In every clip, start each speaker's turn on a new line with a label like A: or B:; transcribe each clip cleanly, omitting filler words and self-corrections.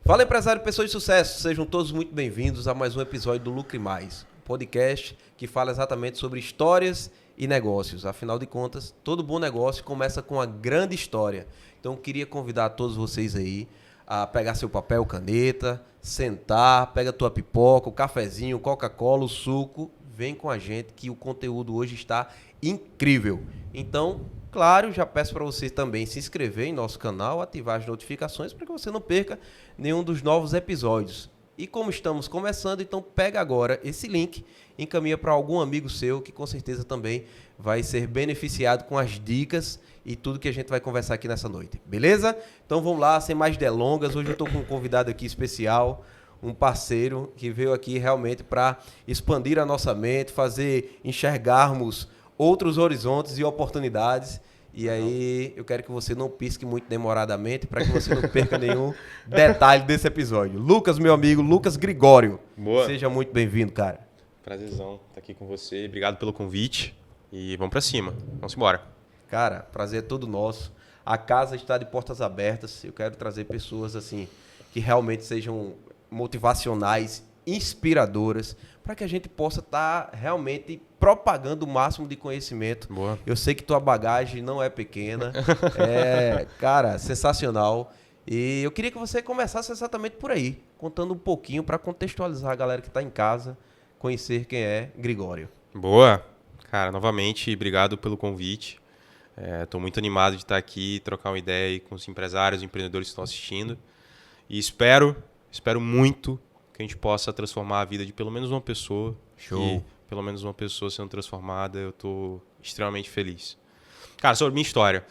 A: Fala, empresário e pessoas de sucesso, sejam todos muito bem-vindos a mais um episódio do Lucre Mais, um podcast que fala exatamente sobre histórias e negócios. Afinal de contas, todo bom negócio começa com uma grande história. Então, eu queria convidar todos vocês aí a pegar seu papel, caneta, sentar, pega tua pipoca, o cafezinho, Coca-Cola, o suco, vem com a gente que o conteúdo hoje está incrível. Então, claro, já peço para você também se inscrever em nosso canal, ativar as notificações para que você não perca nenhum dos novos episódios. E como estamos começando, então pega agora esse link, encaminha para algum amigo seu que com certeza também vai ser beneficiado com as dicas e tudo que a gente vai conversar aqui nessa noite. Beleza? Então vamos lá, sem mais delongas. Hoje eu estou com um convidado aqui especial, um parceiro que veio aqui realmente para expandir a nossa mente, fazer enxergarmos outros horizontes e oportunidades. E aí eu quero que você não pisque muito demoradamente para que você não perca nenhum detalhe desse episódio. Lucas, meu amigo, Lucas Gregório.
B: Boa.
A: Seja muito bem-vindo, cara.
B: Prazerzão estar aqui com você. Obrigado pelo convite. E vamos pra cima. Vamos embora.
A: Cara, prazer é todo nosso. A casa está de portas abertas. Eu quero trazer pessoas assim que realmente sejam motivacionais, inspiradoras, para que a gente possa estar realmente propagando o máximo de conhecimento.
B: Boa.
A: Eu sei que tua bagagem não é pequena. É, cara, sensacional. E eu queria que você começasse exatamente por aí, contando um pouquinho para contextualizar a galera que está em casa, conhecer quem é Gregório.
B: Boa. Cara, novamente, obrigado pelo convite. Estou muito animado de estar aqui, trocar uma ideia aí com os empresários, empreendedores que estão assistindo. E espero muito que a gente possa transformar a vida de pelo menos uma pessoa.
A: Show.
B: E pelo menos uma pessoa sendo transformada, eu estou extremamente feliz. Cara, sobre minha história.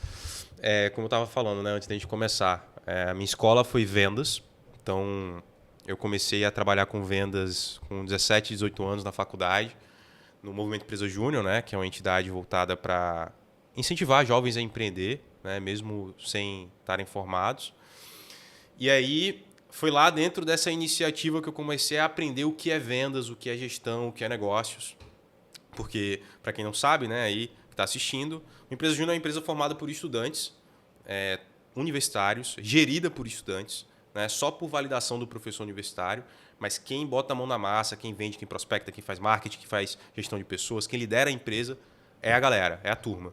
B: Como eu estava falando, né, antes da gente começar, a minha escola foi vendas. Então, eu comecei a trabalhar com vendas com 17, 18 anos na faculdade, no Movimento Empresa Júnior, né, que é uma entidade voltada para incentivar jovens a empreender, né, mesmo sem estarem formados. E aí, foi lá dentro dessa iniciativa que eu comecei a aprender o que é vendas, o que é gestão, o que é negócios. Porque, para quem não sabe, né, aí que está assistindo, a Empresa Júnior é uma empresa formada por estudantes universitários, gerida por estudantes, né, só por validação do professor universitário, mas quem bota a mão na massa, quem vende, quem prospecta, quem faz marketing, quem faz gestão de pessoas, quem lidera a empresa é a galera, é a turma.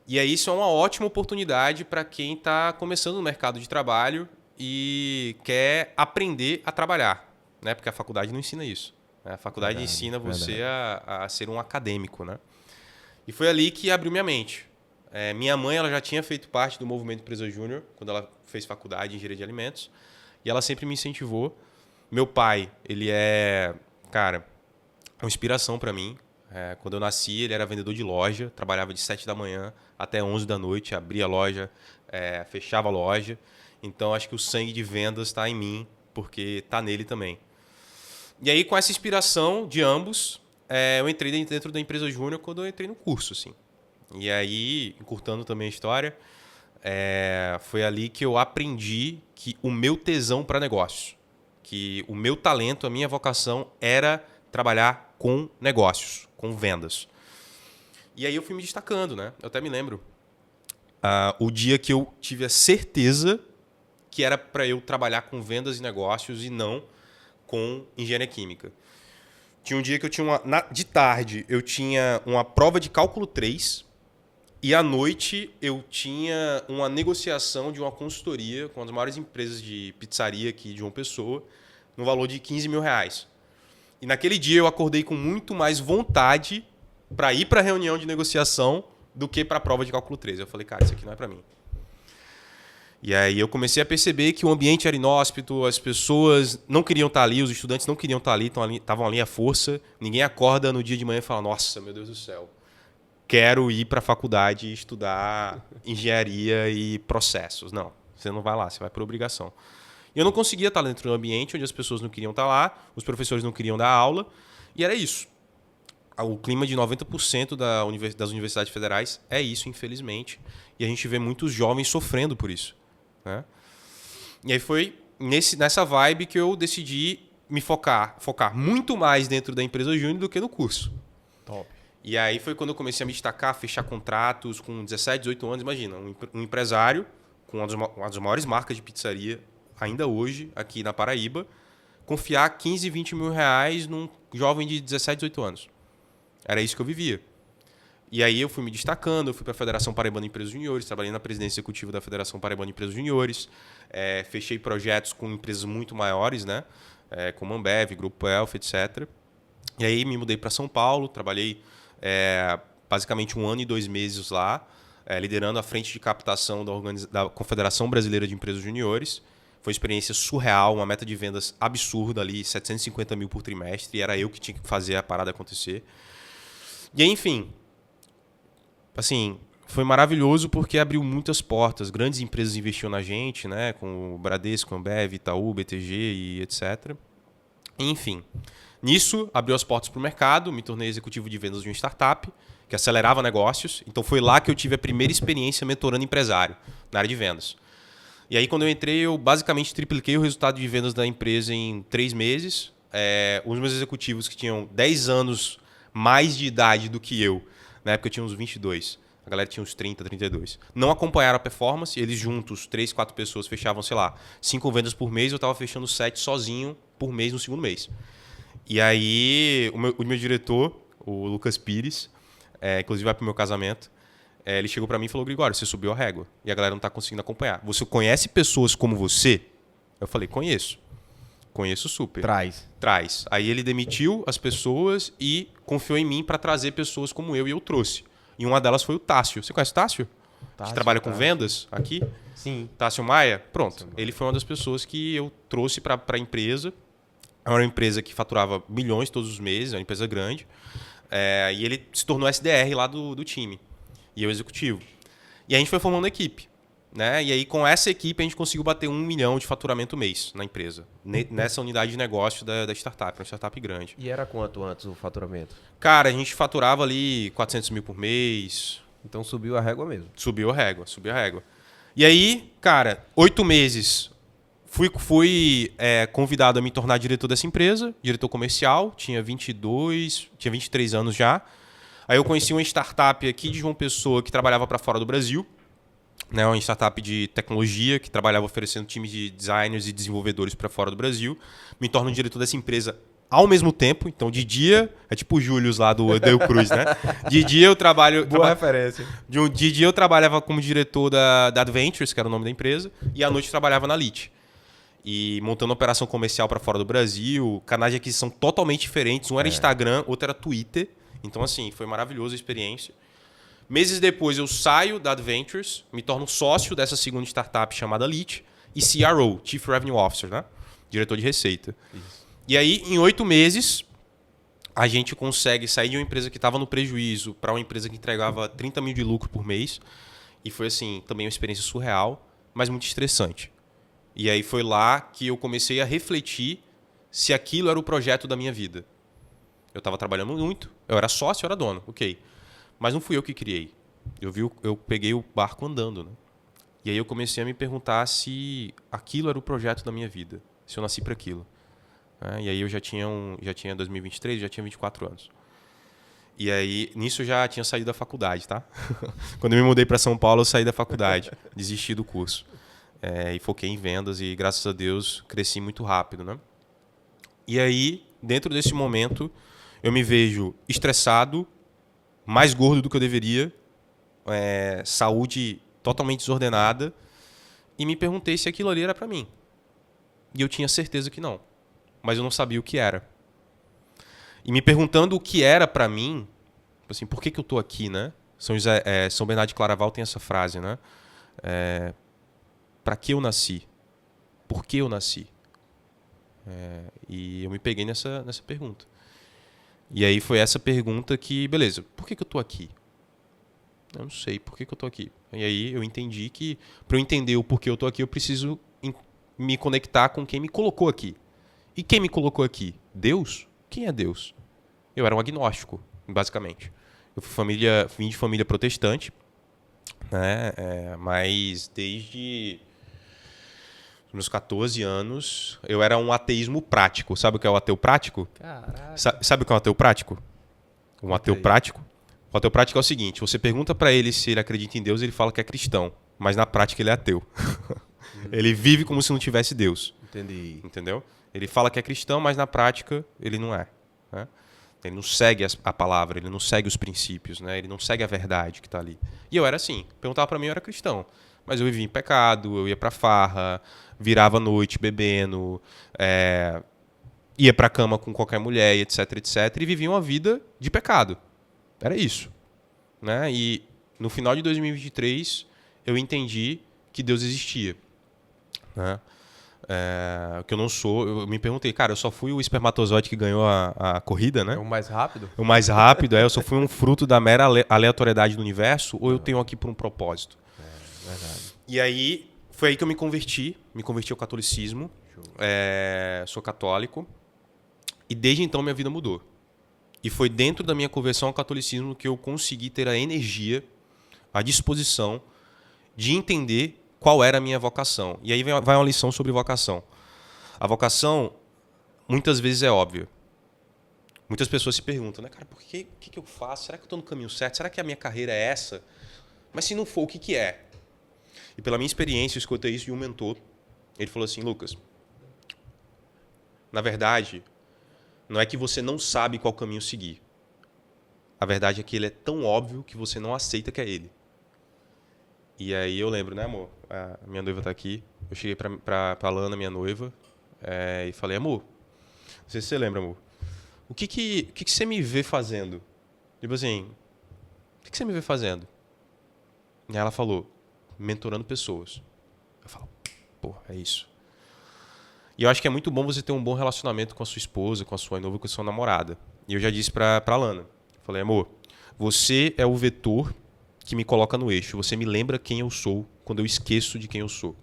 B: E aí isso é uma ótima oportunidade para quem está começando no mercado de trabalho e quer aprender a trabalhar, né? Porque a faculdade não ensina isso. Né? A faculdade ensina você a ser um acadêmico. Né? E foi ali que abriu minha mente. Minha mãe ela já tinha feito parte do Movimento Empresa Júnior, quando ela fez faculdade em engenharia de alimentos, e ela sempre me incentivou. Meu pai, ele é, cara, uma inspiração para mim. Quando eu nasci, ele era vendedor de loja, trabalhava de 7 da manhã até 11 da noite, abria a loja, fechava a loja. Então, acho que o sangue de vendas está em mim, porque está nele também. E aí, com essa inspiração de ambos, eu entrei dentro da Empresa Júnior quando eu entrei no curso. Assim. E aí, encurtando também a história, foi ali que eu aprendi que o meu tesão para negócios, que o meu talento, a minha vocação era trabalhar com negócios, com vendas. E aí eu fui me destacando, né? Eu até me lembro o dia que eu tive a certeza que era para eu trabalhar com vendas e negócios e não com engenharia química. Tinha um dia que eu tinha de tarde eu tinha uma prova de cálculo 3 e à noite eu tinha uma negociação de uma consultoria com uma das maiores empresas de pizzaria aqui de João Pessoa, no valor de R$15 mil. E naquele dia eu acordei com muito mais vontade para ir para a reunião de negociação do que para a prova de cálculo 3. Eu falei, cara, isso aqui não é para mim. E aí eu comecei a perceber que o ambiente era inóspito, as pessoas não queriam estar ali, os estudantes não queriam estar ali, estavam ali à força. Ninguém acorda no dia de manhã e fala, nossa, meu Deus do céu, quero ir para a faculdade e estudar engenharia e processos. Não, você não vai lá, você vai por obrigação. E eu não conseguia estar dentro do ambiente onde as pessoas não queriam estar lá, os professores não queriam dar aula, e era isso. O clima de 90% das universidades federais é isso, infelizmente, e a gente vê muitos jovens sofrendo por isso. Né? E aí foi nessa vibe que eu decidi me focar muito mais dentro da Empresa Júnior do que no curso.
A: Top.
B: E aí foi quando eu comecei a me destacar, fechar contratos com 17, 18 anos. Imagina, um empresário com uma das maiores marcas de pizzaria ainda hoje, aqui na Paraíba, confiar 15, 20 mil reais num jovem de 17, 18 anos. Era isso que eu vivia. E aí eu fui me destacando, eu fui para a Federação Paraibana de Empresas Juniores, trabalhei na presidência executiva da Federação Paraibana de Empresas Juniores, fechei projetos com empresas muito maiores, né? Como Ambev, Grupo Elf, etc. E aí me mudei para São Paulo, trabalhei basicamente 1 ano e 2 meses lá, liderando a frente de captação da Confederação Brasileira de Empresas Juniores. Foi uma experiência surreal, uma meta de vendas absurda ali, 750 mil por trimestre, e era eu que tinha que fazer a parada acontecer. E aí, enfim, assim, foi maravilhoso porque abriu muitas portas. Grandes empresas investiam na gente, né, com o Bradesco, Ambev, Itaú, BTG e etc. Enfim, nisso abriu as portas para o mercado, me tornei executivo de vendas de uma startup que acelerava negócios. Então foi lá que eu tive a primeira experiência mentorando empresário na área de vendas. E aí quando eu entrei, eu basicamente tripliquei o resultado de vendas da empresa em 3 meses. Os meus executivos que tinham 10 anos mais de idade do que eu, na época eu tinha uns 22, a galera tinha uns 30, 32. Não acompanharam a performance, eles juntos, 3, 4 pessoas, fechavam, sei lá, 5 vendas por mês, eu estava fechando 7 sozinho por mês no segundo mês. E aí o meu diretor, o Lucas Pires, inclusive vai para o meu casamento, ele chegou para mim e falou: Gregório, você subiu a régua e a galera não está conseguindo acompanhar. Você conhece pessoas como você? Eu falei: conheço. Conheço super. Traz. Aí ele demitiu as pessoas e confiou em mim para trazer pessoas como eu, e eu trouxe. E uma delas foi o Tássio. Você conhece o Tássio? Que trabalha com vendas aqui?
A: Sim.
B: Tássio Maia? Pronto. Ele foi uma das pessoas que eu trouxe para a empresa. Era uma empresa que faturava milhões todos os meses, é uma empresa grande. E ele se tornou SDR lá do time. E eu executivo. E a gente foi formando a equipe. Né? E aí, com essa equipe, a gente conseguiu bater 1 milhão de faturamento mês na empresa. Nessa unidade de negócio da startup, uma startup grande.
A: E era quanto antes o faturamento?
B: Cara, a gente faturava ali 400 mil por mês.
A: Então subiu a régua mesmo.
B: Subiu a régua. E aí, cara, 8 meses, fui convidado a me tornar diretor dessa empresa, diretor comercial, tinha 23 anos já. Aí eu conheci uma startup aqui de João Pessoa que trabalhava para fora do Brasil. Né, uma startup de tecnologia que trabalhava oferecendo times de designers e desenvolvedores para fora do Brasil. Me torno diretor dessa empresa ao mesmo tempo. Então, de dia, é tipo o Július lá do Edu Cruz, né? De dia eu trabalho...
A: Boa referência.
B: De dia eu trabalhava como diretor da Adventures, que era o nome da empresa, e à noite eu trabalhava na Lite. E montando operação comercial para fora do Brasil, canais de aquisição totalmente diferentes. Um era Instagram, outro era Twitter. Então, assim, foi maravilhosa a experiência. Meses depois eu saio da Adventures, me torno sócio dessa segunda startup chamada Lite e CRO, Chief Revenue Officer, né? Diretor de receita. Isso. E aí, em 8 meses, a gente consegue sair de uma empresa que estava no prejuízo para uma empresa que entregava 30 mil de lucro por mês. E foi, assim, também uma experiência surreal, mas muito estressante. E aí foi lá que eu comecei a refletir se aquilo era o projeto da minha vida. Eu estava trabalhando muito, eu era sócio, eu era dono, ok. Mas não fui eu que criei. Eu peguei o barco andando. Né? E aí eu comecei a me perguntar se aquilo era o projeto da minha vida. Se eu nasci para aquilo. E aí eu já tinha 2023, já tinha 24 anos. E aí, nisso eu já tinha saído da faculdade, tá? Quando eu me mudei para São Paulo, eu saí da faculdade. Desisti do curso. E foquei em vendas e, graças a Deus, cresci muito rápido. Né? E aí, dentro desse momento, eu me vejo estressado, mais gordo do que eu deveria, saúde totalmente desordenada, e me perguntei se aquilo ali era para mim. E eu tinha certeza que não, mas eu não sabia o que era. E me perguntando o que era para mim, assim, por que eu estou aqui, né? São Bernardo de Claraval tem essa frase, né? Para que eu nasci? Por que eu nasci? E eu me peguei nessa pergunta. E aí foi essa pergunta que, beleza, por que eu estou aqui? Eu não sei, por que eu estou aqui? E aí eu entendi que, para eu entender o porquê eu estou aqui, eu preciso me conectar com quem me colocou aqui. E quem me colocou aqui? Deus? Quem é Deus? Eu era um agnóstico, basicamente. Eu vim de família protestante, né? Mas desde os meus 14 anos, eu era um ateísmo prático. Sabe o que é o ateu prático?
A: Caraca.
B: Sabe o que é um ateu prático? Um ateu prático? O ateu prático é o seguinte, você pergunta para ele se ele acredita em Deus, ele fala que é cristão, mas na prática ele é ateu. Ele vive como se não tivesse Deus.
A: Entendi.
B: Entendeu? Ele fala que é cristão, mas na prática ele não é. Né? Ele não segue a palavra, ele não segue os princípios, né? Ele não segue a verdade que está ali. E eu era assim. Perguntava para mim, eu era cristão. Mas eu vivia em pecado, eu ia pra farra, virava à noite bebendo, ia pra cama com qualquer mulher, etc, etc. E vivia uma vida de pecado. Era isso. Né? E no final de 2023, eu entendi que Deus existia. Né? Que eu não sou. Eu me perguntei, cara, eu só fui o espermatozoide que ganhou a corrida, né?
A: É o mais rápido?
B: O mais rápido, eu só fui um fruto da mera aleatoriedade do universo, ou eu tenho aqui por um propósito?
A: Verdade.
B: E aí, foi aí que eu me converti ao catolicismo. Sou católico. E desde então minha vida mudou. E foi dentro da minha conversão ao catolicismo que eu consegui ter a energia, a disposição de entender qual era a minha vocação. E aí vai uma lição sobre vocação. A vocação, muitas vezes, é óbvia. Muitas pessoas se perguntam, né, cara, por que eu faço? Será que eu estou no caminho certo? Será que a minha carreira é essa? Mas se não for, o que é? E pela minha experiência, eu escutei isso de um mentor. Ele falou assim, Lucas, na verdade, não é que você não sabe qual caminho seguir. A verdade é que ele é tão óbvio que você não aceita que é ele. E aí eu lembro, né, amor? A minha noiva tá aqui. Eu cheguei pra Lana, minha noiva, e falei, amor, não sei se você lembra, amor, o que você me vê fazendo? Tipo assim, o que você me vê fazendo? E ela falou, mentorando pessoas. Eu falo, pô, é isso. E eu acho que é muito bom você ter um bom relacionamento com a sua esposa, com a sua noiva, com a sua namorada. E eu já disse pra Lana, falei, amor, você é o vetor que me coloca no eixo. Você me lembra quem eu sou quando eu esqueço de quem eu sou.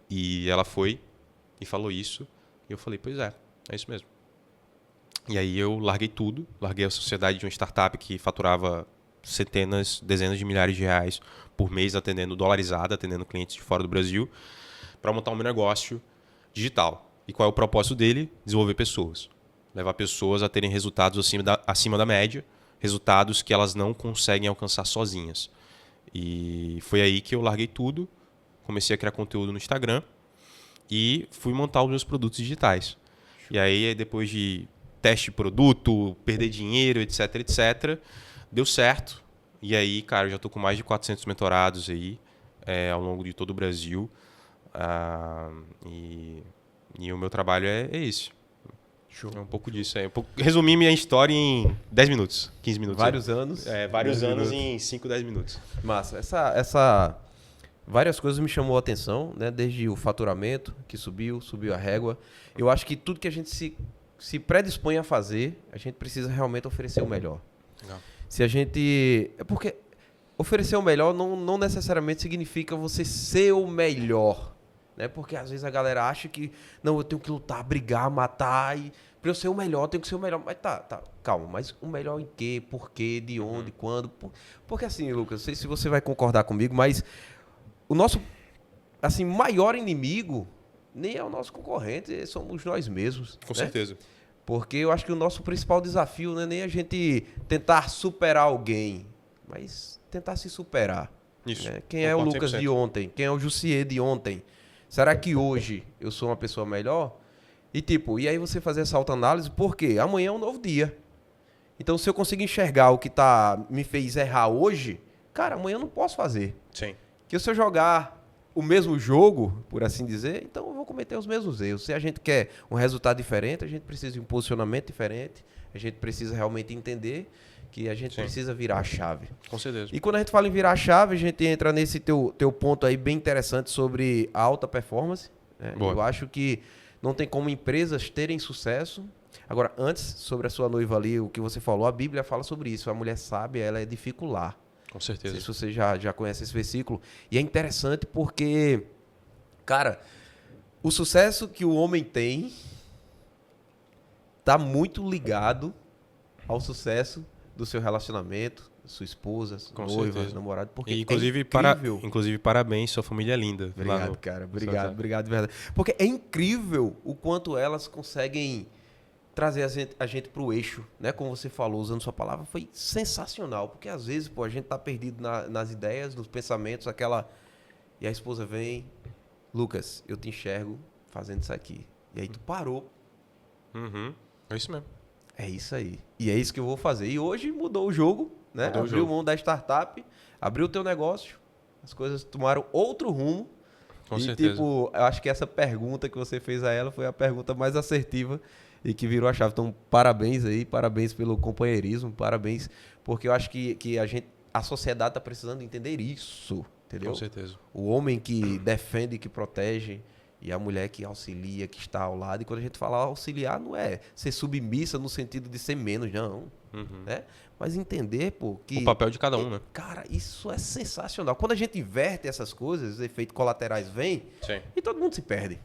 B: E ela foi e falou isso. E eu falei, pois é isso mesmo. E aí eu larguei tudo. Larguei a sociedade de uma startup que faturava centenas, dezenas de milhares de reais por mês atendendo dolarizada, atendendo clientes de fora do Brasil, para montar um meu negócio digital. E qual é o propósito dele? Desenvolver pessoas. Levar pessoas a terem resultados acima da média, resultados que elas não conseguem alcançar sozinhas. E foi aí que eu larguei tudo, comecei a criar conteúdo no Instagram e fui montar os meus produtos digitais. E aí, depois de teste de produto, perder dinheiro, etc, etc, deu certo. E aí, cara, eu já estou com mais de 400 mentorados aí, ao longo de todo o Brasil. E o meu trabalho é esse. Show. É um pouco disso aí. Resumir minha história em 10 minutos, 15 minutos.
A: Vários anos.
B: Vários anos em 5, 10 minutos.
A: Massa. Várias coisas me chamou a atenção, né? Desde o faturamento, que subiu a régua. Eu acho que tudo que a gente se predispõe a fazer, a gente precisa realmente oferecer o melhor. Legal. Se a gente... É porque oferecer o melhor não necessariamente significa você ser o melhor. Né? Porque às vezes a galera acha que não, eu tenho que lutar, brigar, matar, e pra eu ser o melhor, eu tenho que ser o melhor. Mas tá, calma, mas o melhor em quê? Por quê? De onde? Quando? Porque assim, Lucas, não sei se você vai concordar comigo, mas o nosso assim, maior inimigo nem é o nosso concorrente, somos nós mesmos.
B: Com certeza.
A: Porque eu acho que o nosso principal desafio não é nem a gente tentar superar alguém, mas tentar se superar.
B: Isso.
A: Né? Quem é o Lucas 100%. De ontem? Quem é o Jussier de ontem? Será que hoje eu sou uma pessoa melhor? E aí você fazer essa autoanálise, por quê? Amanhã é um novo dia. Então, se eu consigo enxergar o que me fez errar hoje, cara, amanhã eu não posso fazer.
B: Sim.
A: Que se eu jogar o mesmo jogo, por assim dizer, então eu vou cometer os mesmos erros. Se a gente quer um resultado diferente, a gente precisa de um posicionamento diferente, a gente precisa realmente entender que a gente precisa virar a chave.
B: Com certeza.
A: E quando a gente fala em virar a chave, a gente entra nesse teu ponto aí bem interessante sobre a alta performance. Né? Eu acho que não tem como empresas terem sucesso. Agora, antes, sobre a sua noiva ali, o que você falou, a Bíblia fala sobre isso. A mulher sábia, ela é dificular.
B: Com certeza.
A: Não sei se você já conhece esse versículo. E é interessante porque, cara, o sucesso que o homem tem está muito ligado ao sucesso do seu relacionamento, sua esposa, sua noiva, namorado, porque
B: inclusive, inclusive, parabéns, sua família é linda.
A: Obrigado, cara. Obrigado de verdade. Porque é incrível o quanto elas conseguem trazer a gente pro eixo, né? Como você falou, usando sua palavra, foi sensacional. Porque às vezes, a gente tá perdido nas ideias, nos pensamentos, e a esposa vem, Lucas, eu te enxergo fazendo isso aqui. E aí tu parou.
B: É isso mesmo.
A: É isso aí. E é isso que eu vou fazer. E hoje mudou o jogo, né? Abriu mão da startup, abriu o teu negócio, as coisas tomaram outro rumo.
B: Com
A: e,
B: certeza.
A: tipo, eu acho que essa pergunta que você fez a ela foi a pergunta mais assertiva e que virou a chave. Então, parabéns aí, parabéns pelo companheirismo, parabéns, porque eu acho que a sociedade está precisando entender isso, entendeu?
B: Com certeza.
A: O homem que defende, que protege, e a mulher que auxilia, que está ao lado. E quando a gente fala auxiliar, não é ser submissa no sentido de ser menos, não. Né? Mas entender, pô, que...
B: O papel de cada um, né?
A: Cara, isso é sensacional. Quando a gente inverte essas coisas, os efeitos colaterais vêm,
B: Sim.
A: e todo mundo se perde.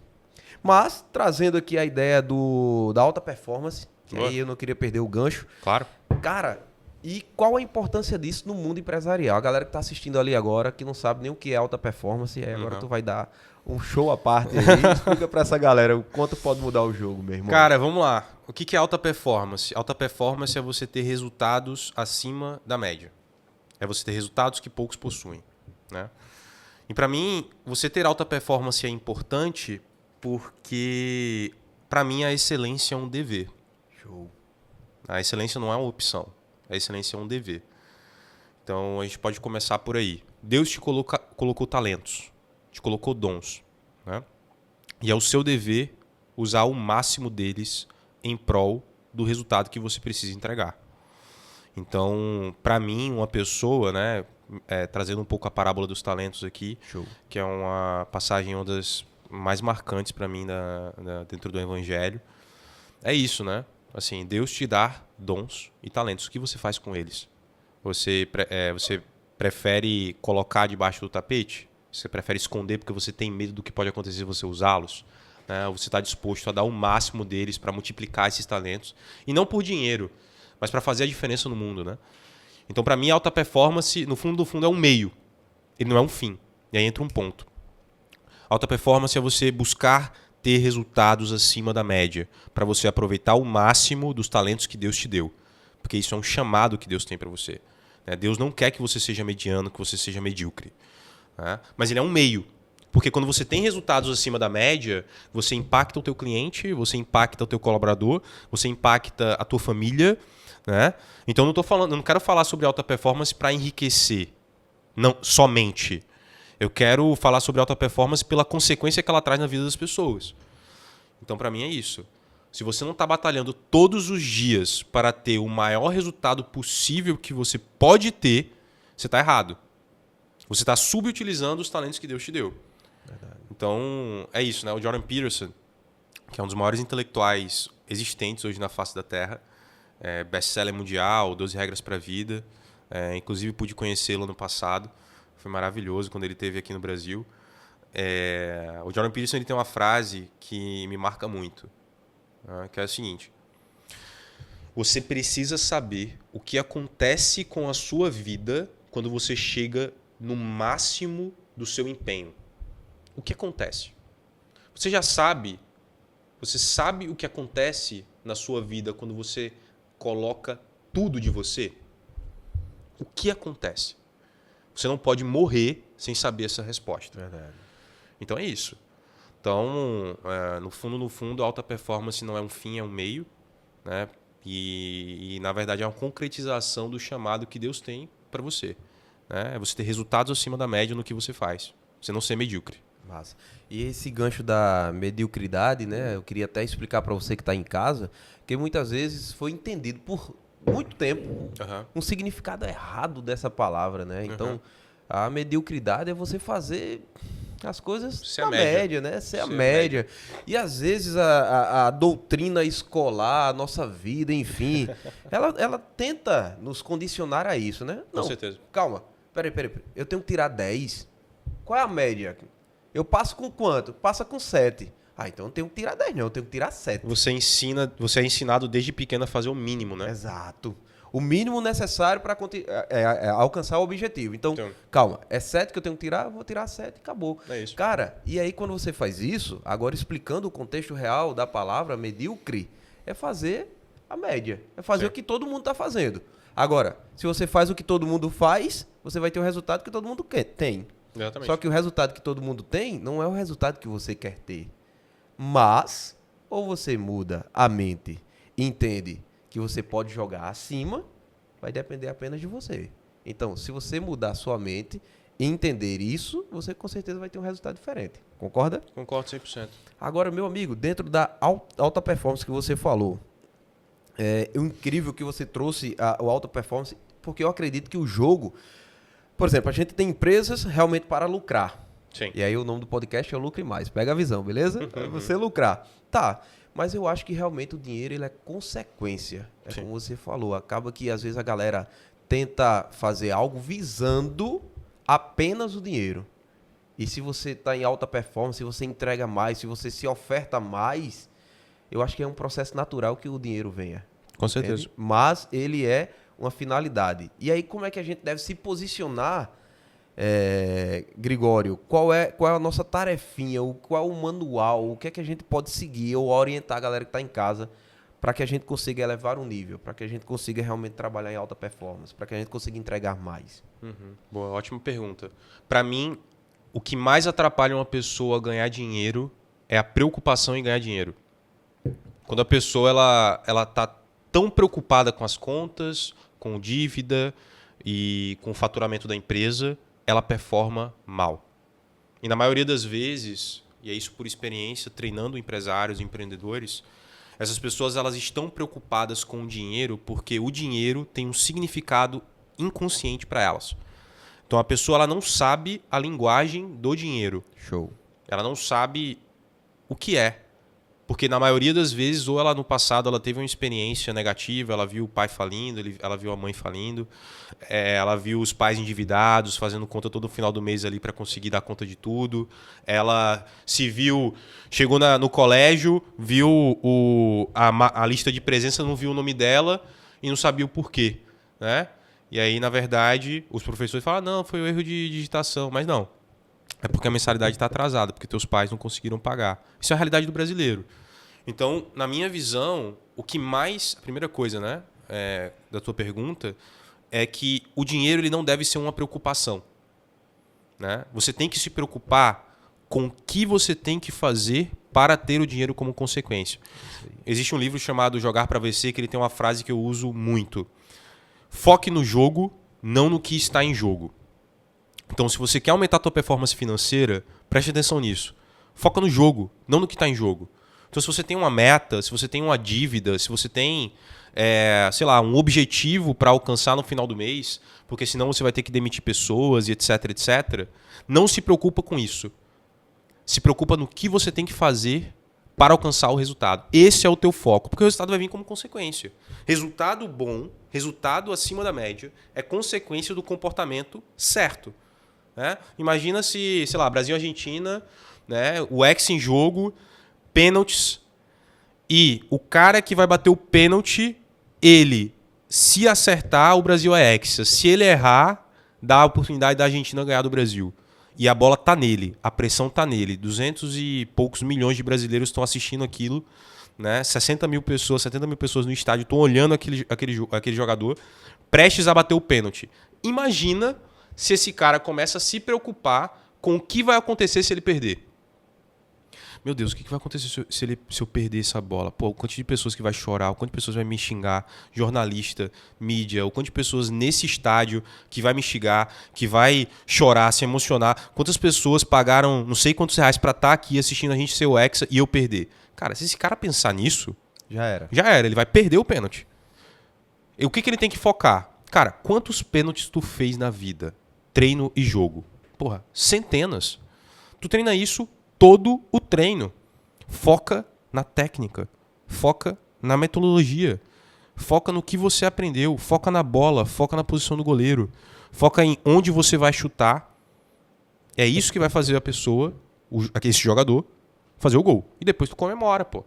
A: Mas, trazendo aqui a ideia da alta performance, que
B: Boa.
A: aí eu não queria perder o gancho.
B: Claro.
A: Cara, e qual a importância disso no mundo empresarial? A galera que está assistindo ali agora, que não sabe nem o que é alta performance, aí agora tu vai dar um show à parte aí. Explica pra essa galera o quanto pode mudar o jogo, meu irmão.
B: Cara, vamos lá. O que é alta performance? Alta performance é você ter resultados acima da média. É você ter resultados que poucos possuem, né? E para mim, você ter alta performance é importante porque, para mim, a excelência é um dever.
A: Show.
B: A excelência não é uma opção. A excelência é um dever. Então, a gente pode começar por aí. Deus te colocou talentos, te colocou dons, né? E é o seu dever usar o máximo deles em prol do resultado que você precisa entregar. Então, para mim, uma pessoa, né, trazendo um pouco a parábola dos talentos aqui,
A: Show.
B: que é uma passagem uma das mais marcantes para mim dentro do Evangelho, é isso, né? Assim, Deus te dá dons e talentos. O que você faz com eles? Você prefere colocar debaixo do tapete? Você prefere esconder porque você tem medo do que pode acontecer se você usá-los? Né? Você está disposto a dar o máximo deles para multiplicar esses talentos? E não por dinheiro, mas para fazer a diferença no mundo, né? Então, para mim, a alta performance, no fundo, é um meio. Ele não é um fim. E aí entra um ponto. Alta performance é você buscar ter resultados acima da média, para você aproveitar o máximo dos talentos que Deus te deu. Porque isso é um chamado que Deus tem para você. Deus não quer que você seja mediano, que você seja medíocre. Mas ele é um meio. Porque quando você tem resultados acima da média, você impacta o teu cliente, você impacta o teu colaborador, você impacta a tua família. Né? Então eu não quero falar sobre alta performance para enriquecer. Não, somente. Eu quero falar sobre alta performance pela consequência que ela traz na vida das pessoas. Então, para mim, é isso. Se você não está batalhando todos os dias para ter o maior resultado possível que você pode ter, você está errado. Você está subutilizando os talentos que Deus te deu. Verdade. Então, é isso, né? O Jordan Peterson, que é um dos maiores intelectuais existentes hoje na face da Terra, best-seller mundial, 12 regras para a vida. Inclusive, pude conhecê-lo ano passado. Foi maravilhoso quando ele esteve aqui no Brasil. O Jordan Peterson ele tem uma frase que me marca muito, que é a seguinte: você precisa saber o que acontece com a sua vida quando você chega no máximo do seu empenho. O que acontece? Você sabe o que acontece na sua vida quando você coloca tudo de você? O que acontece? Você não pode morrer sem saber essa resposta.
A: Verdade.
B: Então é isso. Então, no fundo, a alta performance não é um fim, é um meio. Né? E, na verdade, é uma concretização do chamado que Deus tem para você. Né? É você ter resultados acima da média no que você faz. Você não ser medíocre.
A: Massa. E esse gancho da mediocridade, né? Eu queria até explicar para você que está em casa, que muitas vezes foi entendido por muito tempo um significado errado dessa palavra, né? Então, a mediocridade é você fazer as coisas na média, né? Ser a média. E às vezes a doutrina escolar, a nossa vida, enfim, ela tenta nos condicionar a isso, né?
B: Com certeza.
A: Calma, peraí. Eu tenho que tirar 10. Qual é a média? Eu passo com quanto? Passa com 7. Então eu tenho que tirar 10, não. Eu tenho que tirar 7.
B: Você é ensinado desde pequeno a fazer o mínimo, né?
A: Exato. O mínimo necessário para alcançar o objetivo. Então, calma. É 7 que eu tenho que tirar? Eu vou tirar 7 e acabou.
B: É isso.
A: Cara, e aí quando você faz isso, agora explicando o contexto real da palavra medíocre, é fazer a média. É fazer o que todo mundo está fazendo. Agora, se você faz o que todo mundo faz, você vai ter o resultado que todo mundo tem.
B: Exatamente.
A: Só que o resultado que todo mundo tem não é o resultado que você quer ter. Mas, ou você muda a mente e entende que você pode jogar acima, vai depender apenas de você. Então, se você mudar a sua mente e entender isso, você com certeza vai ter um resultado diferente. Concorda?
B: Concordo 100%.
A: Agora, meu amigo, dentro da alta performance que você falou, é incrível que você trouxe o alta performance, porque eu acredito que o jogo... Por exemplo, a gente tem empresas realmente para lucrar.
B: Sim.
A: E aí o nome do podcast é o Lucre Mais. Pega a visão, beleza? É você lucrar. Tá, mas eu acho que realmente o dinheiro ele é consequência. É
B: Sim.
A: como você falou. Acaba que às vezes a galera tenta fazer algo visando apenas o dinheiro. E se você está em alta performance, se você entrega mais, se você se oferta mais, eu acho que é um processo natural que o dinheiro venha.
B: Com certeza.
A: Entende? Mas ele é uma finalidade. E aí como é que a gente deve se posicionar, Gregório? Qual é a nossa tarefinha? Qual é o manual? O que é que a gente pode seguir ou orientar a galera que está em casa para que a gente consiga elevar o nível, para que a gente consiga realmente trabalhar em alta performance, para que a gente consiga entregar mais?
B: Boa, ótima pergunta. Para mim, o que mais atrapalha uma pessoa a ganhar dinheiro é a preocupação em ganhar dinheiro. Quando a pessoa ela tá tão preocupada com as contas, com dívida e com o faturamento da empresa, ela performa mal. E na maioria das vezes, e é isso por experiência, treinando empresários e empreendedores, essas pessoas elas estão preocupadas com o dinheiro porque o dinheiro tem um significado inconsciente para elas. Então a pessoa ela não sabe a linguagem do dinheiro.
A: Show.
B: Ela não sabe o que é. Porque na maioria das vezes, ou ela no passado ela teve uma experiência negativa, ela viu o pai falindo, ela viu a mãe falindo, ela viu os pais endividados, fazendo conta todo final do mês ali para conseguir dar conta de tudo. Ela se viu, chegou no colégio, viu a lista de presença, não viu o nome dela e não sabia o porquê, né? E aí, na verdade, os professores falam, não, foi um erro de digitação, mas não. É porque a mensalidade está atrasada, porque teus pais não conseguiram pagar. Isso é a realidade do brasileiro. Então, na minha visão, o que mais... A primeira coisa, né, da tua pergunta é que o dinheiro ele não deve ser uma preocupação. Né? Você tem que se preocupar com o que você tem que fazer para ter o dinheiro como consequência. Existe um livro chamado Jogar para Vencer, que ele tem uma frase que eu uso muito. Foque no jogo, não no que está em jogo. Então, se você quer aumentar a tua performance financeira, preste atenção nisso. Foca no jogo, não no que está em jogo. Então, se você tem uma meta, se você tem uma dívida, se você tem, sei lá, um objetivo para alcançar no final do mês, porque senão você vai ter que demitir pessoas e etc, etc, não se preocupa com isso. Se preocupa no que você tem que fazer para alcançar o resultado. Esse é o teu foco, porque o resultado vai vir como consequência. Resultado bom, resultado acima da média, é consequência do comportamento certo. Né? Imagina se, sei lá, Brasil e Argentina, né, o ex em jogo, pênaltis, e o cara que vai bater o pênalti, ele, se acertar, o Brasil é hexa. Se ele errar, dá a oportunidade da Argentina ganhar do Brasil. E a bola tá nele, a pressão tá nele. 200 e poucos milhões de brasileiros estão assistindo aquilo, né? 70 mil pessoas no estádio estão olhando aquele jogador prestes a bater o pênalti. Imagina se esse cara começa a se preocupar com o que vai acontecer se ele perder. Meu Deus, o que vai acontecer se eu perder essa bola? Pô, o quanto de pessoas que vai chorar, o quanto de pessoas vai me xingar, jornalista, mídia, o quanto de pessoas nesse estádio que vai me xingar, que vai chorar, se emocionar. Quantas pessoas pagaram não sei quantos reais pra estar aqui assistindo a gente ser o Hexa e eu perder? Cara, se esse cara pensar nisso,
A: já era.
B: Ele vai perder o pênalti. E o que ele tem que focar? Cara, quantos pênaltis tu fez na vida? Treino e jogo. Porra, centenas. Tu treina isso todo o treino. Foca na técnica. Foca na metodologia. Foca no que você aprendeu. Foca na bola. Foca na posição do goleiro. Foca em onde você vai chutar. É isso que vai fazer a pessoa, esse jogador, fazer o gol. E depois tu comemora, pô.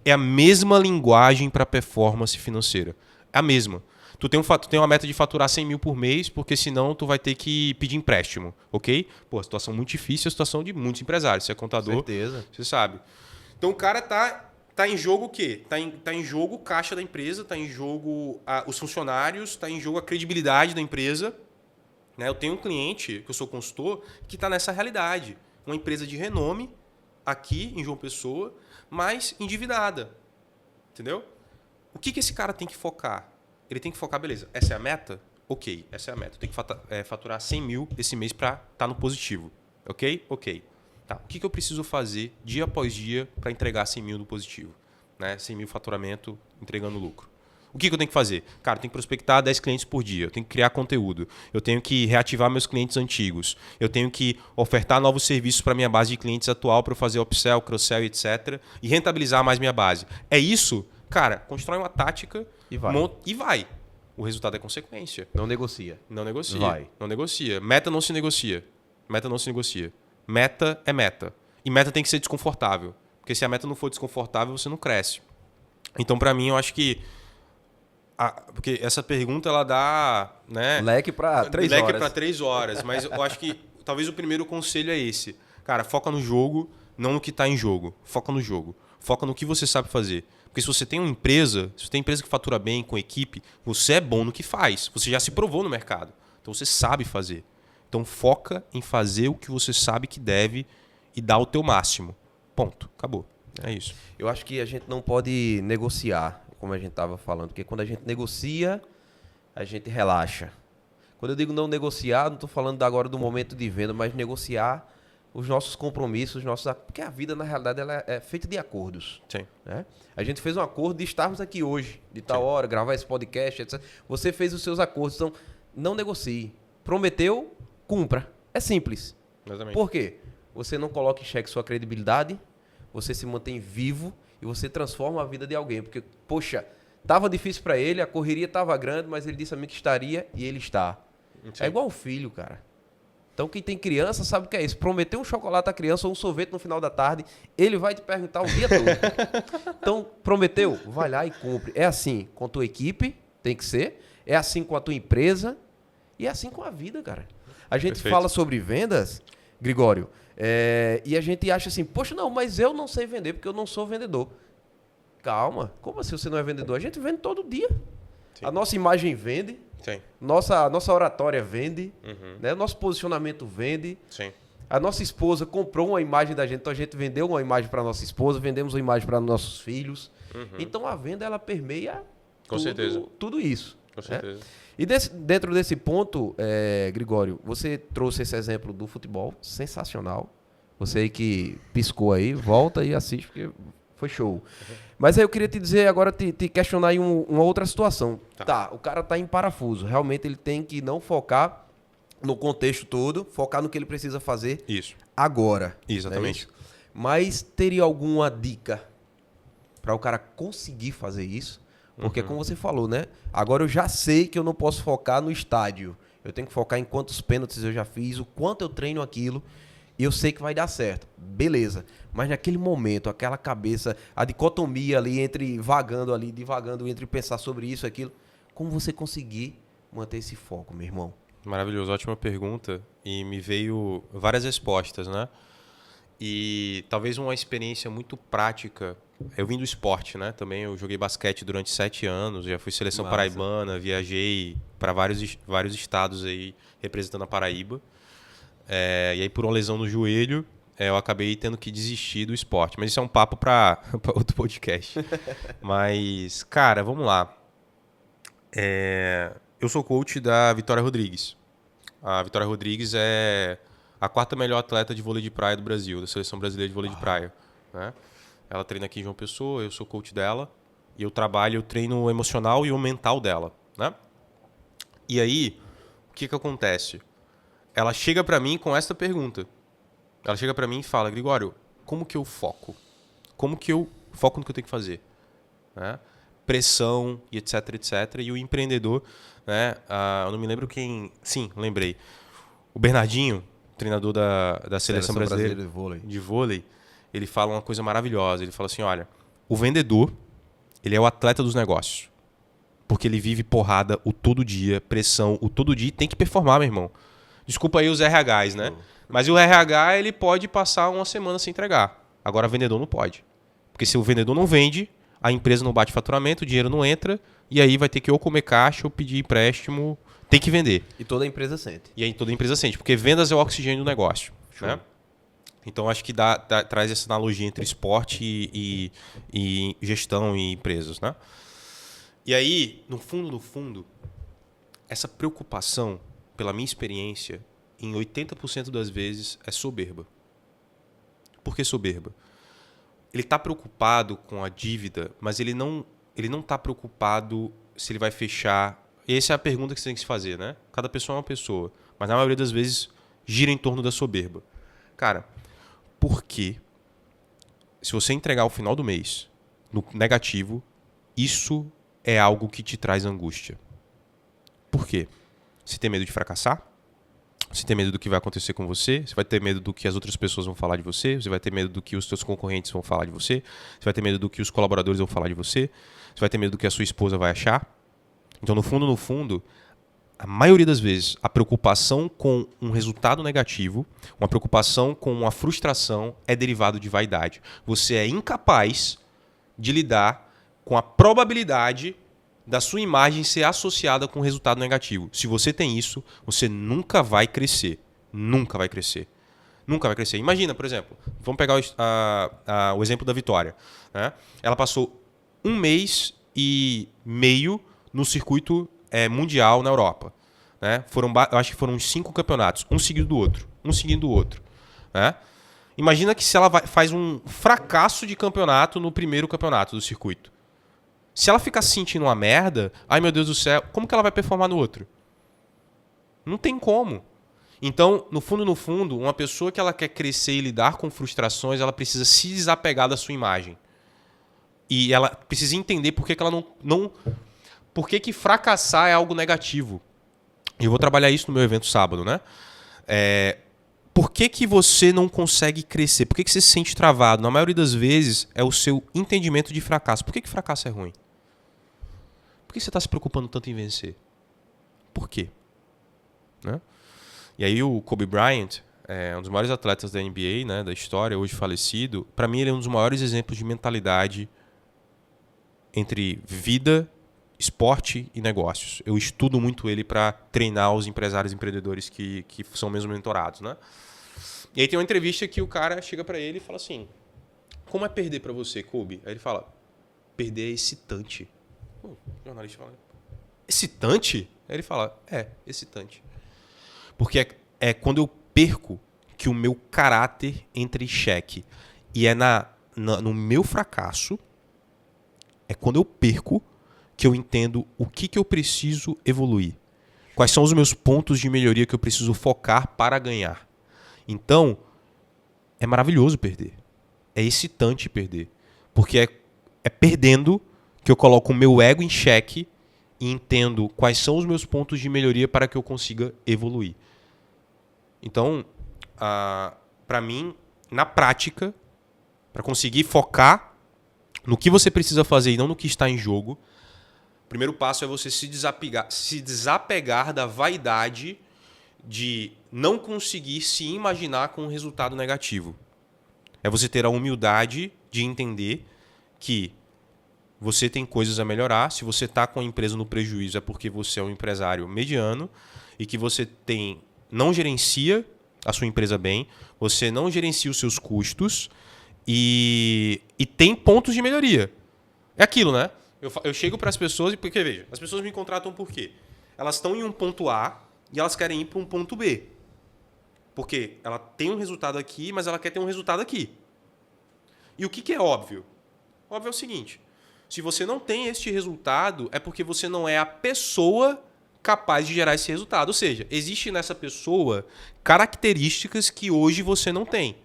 B: É a mesma linguagem para performance financeira. É a mesma. Tu tem uma meta de faturar 100 mil por mês, porque senão tu vai ter que pedir empréstimo, ok? Pô, a situação muito difícil, a situação de muitos empresários. Você é contador,
A: certeza.
B: Você sabe. Então o cara tá em jogo o quê? Tá em jogo o caixa da empresa, tá em jogo os funcionários, tá em jogo a credibilidade da empresa. Né? Eu tenho um cliente, que eu sou consultor, que está nessa realidade. Uma empresa de renome, aqui em João Pessoa, mas endividada. Entendeu? O que esse cara tem que focar? Ele tem que focar, beleza, essa é a meta? Ok, essa é a meta. Eu tenho que faturar 100 mil esse mês para estar no positivo. Ok? Ok. Tá. O que eu preciso fazer dia após dia para entregar 100 mil no positivo? Né? 100 mil faturamento, entregando lucro. O que eu tenho que fazer? Cara, eu tenho que prospectar 10 clientes por dia. Eu tenho que criar conteúdo. Eu tenho que reativar meus clientes antigos. Eu tenho que ofertar novos serviços para minha base de clientes atual para eu fazer upsell, cross-sell, etc. E rentabilizar mais minha base. É isso? Cara, constrói uma tática
A: e vai.
B: O resultado é consequência.
A: Não negocia.
B: Não negocia.
A: Vai.
B: Não negocia. Meta não se negocia. Meta não se negocia. Meta é meta. E meta tem que ser desconfortável. Porque se a meta não for desconfortável, você não cresce. Então, para mim, eu acho que... porque essa pergunta, ela dá... Né,
A: leque para 3 horas.
B: Leque para 3 horas. Mas eu acho que talvez o primeiro conselho é esse. Cara, foca no jogo, não no que está em jogo. Foca no jogo. Foca no que você sabe fazer. Porque se você tem uma empresa, se você tem empresa que fatura bem, com equipe, você é bom no que faz. Você já se provou no mercado. Então você sabe fazer. Então foca em fazer o que você sabe que deve e dar o teu máximo. Ponto. Acabou. É isso.
A: Eu acho que a gente não pode negociar, como a gente estava falando. Porque quando a gente negocia, a gente relaxa. Quando eu digo não negociar, não estou falando agora do momento de venda, mas negociar os nossos compromissos, porque a vida, na realidade, ela é feita de acordos.
B: Sim.
A: Né? A gente fez um acordo de estarmos aqui hoje, de tal hora, gravar esse podcast, etc. Você fez os seus acordos, então não negocie. Prometeu, cumpra. É simples.
B: Exatamente.
A: Por quê? Você não coloca em xeque sua credibilidade, você se mantém vivo e você transforma a vida de alguém. Porque, poxa, estava difícil para ele, a correria estava grande, mas ele disse a mim que estaria e ele está. Sim. É igual um filho, cara. Então, quem tem criança sabe o que é isso. Prometer um chocolate à criança ou um sorvete no final da tarde, ele vai te perguntar o dia todo. Então, prometeu? Vai lá e cumpre. É assim com a tua equipe, tem que ser. É assim com a tua empresa. E é assim com a vida, cara. A gente fala sobre vendas, Gregório, e a gente acha assim, poxa, não, mas eu não sei vender porque eu não sou vendedor. Calma. Como assim você não é vendedor? A gente vende todo dia. Sim. A nossa imagem vende.
B: Sim.
A: Nossa oratória vende, né? Nosso posicionamento vende.
B: Sim.
A: A nossa esposa comprou uma imagem da gente, então a gente vendeu uma imagem para nossa esposa, vendemos uma imagem para nossos filhos. Então a venda, ela permeia tudo isso.
B: Com certeza.
A: E dentro desse ponto, Gregório, você trouxe esse exemplo do futebol, sensacional. Você aí que piscou aí, volta e assiste, porque foi show. Mas aí eu queria te dizer agora, te questionar aí uma outra situação. Tá, o cara tá em parafuso. Realmente ele tem que não focar no contexto todo, focar no que ele precisa fazer agora.
B: Exatamente.
A: Né? Mas teria alguma dica para o cara conseguir fazer isso? Porque como você falou, né? Agora eu já sei que eu não posso focar no estádio. Eu tenho que focar em quantos pênaltis eu já fiz, o quanto eu treino aquilo. E eu sei que vai dar certo. Beleza. Mas naquele momento, aquela cabeça, a dicotomia ali divagando entre pensar sobre isso e aquilo. Como você conseguir manter esse foco, meu irmão?
B: Maravilhoso, ótima pergunta. E me veio várias respostas, né? E talvez uma experiência muito prática. Eu vim do esporte, né? Também eu joguei basquete durante 7 anos, já fui seleção paraibana, viajei para vários estados aí representando a Paraíba. E aí, por uma lesão no joelho, eu acabei tendo que desistir do esporte. Mas isso é um papo para outro podcast. Mas, cara, vamos lá. Eu sou coach da Vitória Rodrigues. A Vitória Rodrigues é a 4ª melhor atleta de vôlei de praia do Brasil, da Seleção Brasileira de Vôlei de Praia. Né? Ela treina aqui em João Pessoa, eu sou coach dela. E eu treino o emocional e o mental dela. Né? E aí, o que acontece? Ela chega para mim com esta pergunta. Ela chega para mim e fala, Gregório, como que eu foco? Como que eu foco no que eu tenho que fazer? Né? Pressão e etc, etc. E o empreendedor, né? Eu não me lembro quem... Sim, lembrei. O Bernardinho, treinador da Seleção Brasileira de vôlei, ele fala uma coisa maravilhosa. Ele fala assim, olha, o vendedor, ele é o atleta dos negócios. Porque ele vive porrada o todo dia, pressão o todo dia e tem que performar, meu irmão. Desculpa aí os RHs, né? Mas o RH, ele pode passar uma semana sem entregar. Agora, o vendedor não pode. Porque se o vendedor não vende, a empresa não bate faturamento, o dinheiro não entra, e aí vai ter que ou comer caixa ou pedir empréstimo Tem que vender.
A: E toda empresa sente.
B: E aí toda empresa sente, porque vendas é o oxigênio do negócio. Né? Então, acho que traz essa analogia entre esporte e gestão e empresas. Né? E aí, no fundo, essa preocupação, pela minha experiência, em 80% das vezes é soberba. Por que soberba? Ele está preocupado com a dívida, mas ele não está preocupado se ele vai fechar. Essa é a pergunta que você tem que se fazer, né? Cada pessoa é uma pessoa, mas na maioria das vezes gira em torno da soberba. Cara, por que, se você entregar ao final do mês no negativo, isso é algo que te traz angústia? Por quê? Você tem medo de fracassar? Você tem medo do que vai acontecer com você? Você vai ter medo do que as outras pessoas vão falar de você? Você vai ter medo do que os seus concorrentes vão falar de você? Você vai ter medo do que os colaboradores vão falar de você? Você vai ter medo do que a sua esposa vai achar? Então, no fundo, a maioria das vezes, a preocupação com um resultado negativo, uma preocupação com uma frustração é derivado de vaidade. Você é incapaz de lidar com a probabilidade da sua imagem ser associada com um resultado negativo. Se você tem isso, você nunca vai crescer. Nunca vai crescer. Nunca vai crescer. Imagina, por exemplo, vamos pegar o exemplo da Vitória. Né? Ela passou 1 mês e meio no circuito mundial na Europa. Né? Eu acho que foram uns 5 campeonatos, um seguido do outro. Né? Imagina que se ela faz um fracasso de campeonato no primeiro campeonato do circuito. Se ela ficar se sentindo uma merda, ai meu Deus do céu, como que ela vai performar no outro? Não tem como. Então, no fundo, uma pessoa que ela quer crescer e lidar com frustrações, ela precisa se desapegar da sua imagem. E ela precisa entender por que ela não por que fracassar é algo negativo. Eu vou trabalhar isso no meu evento sábado, né? Por que você não consegue crescer? Por que você se sente travado? Na maioria das vezes, é o seu entendimento de fracasso. Por que fracasso é ruim? Por que você está se preocupando tanto em vencer? Por quê? Né? E aí o Kobe Bryant, um dos maiores atletas da NBA, né, da história, hoje falecido, para mim ele é um dos maiores exemplos de mentalidade entre vida, esporte e negócios. Eu estudo muito ele para treinar os empresários e empreendedores que são mesmo mentorados. Né? E aí tem uma entrevista que o cara chega para ele e fala assim, como é perder para você, Kobe? Aí ele fala, perder é excitante. O jornalista fala, excitante? Aí ele fala, excitante. Porque é quando eu perco que o meu caráter entra em xeque. E no meu fracasso, é quando eu perco que eu entendo o que eu preciso evoluir. Quais são os meus pontos de melhoria que eu preciso focar para ganhar. Então, é maravilhoso perder. É excitante perder. Porque é perdendo que eu coloco o meu ego em xeque e entendo quais são os meus pontos de melhoria para que eu consiga evoluir. Então, para mim, na prática, para conseguir focar no que você precisa fazer e não no que está em jogo, o primeiro passo é você se desapegar da vaidade de não conseguir se imaginar com um resultado negativo. É você ter a humildade de entender que você tem coisas a melhorar. Se você está com a empresa no prejuízo é porque você é um empresário mediano e que você não gerencia a sua empresa bem, você não gerencia os seus custos e tem pontos de melhoria. É aquilo, né? Eu chego para as pessoas e porque, veja, as pessoas me contratam por quê? Elas estão em um ponto A e elas querem ir para um ponto B. Porque ela tem um resultado aqui, mas ela quer ter um resultado aqui. E o que é óbvio? Óbvio é o seguinte, se você não tem este resultado, é porque você não é a pessoa capaz de gerar esse resultado. Ou seja, existe nessa pessoa características que hoje você não tem.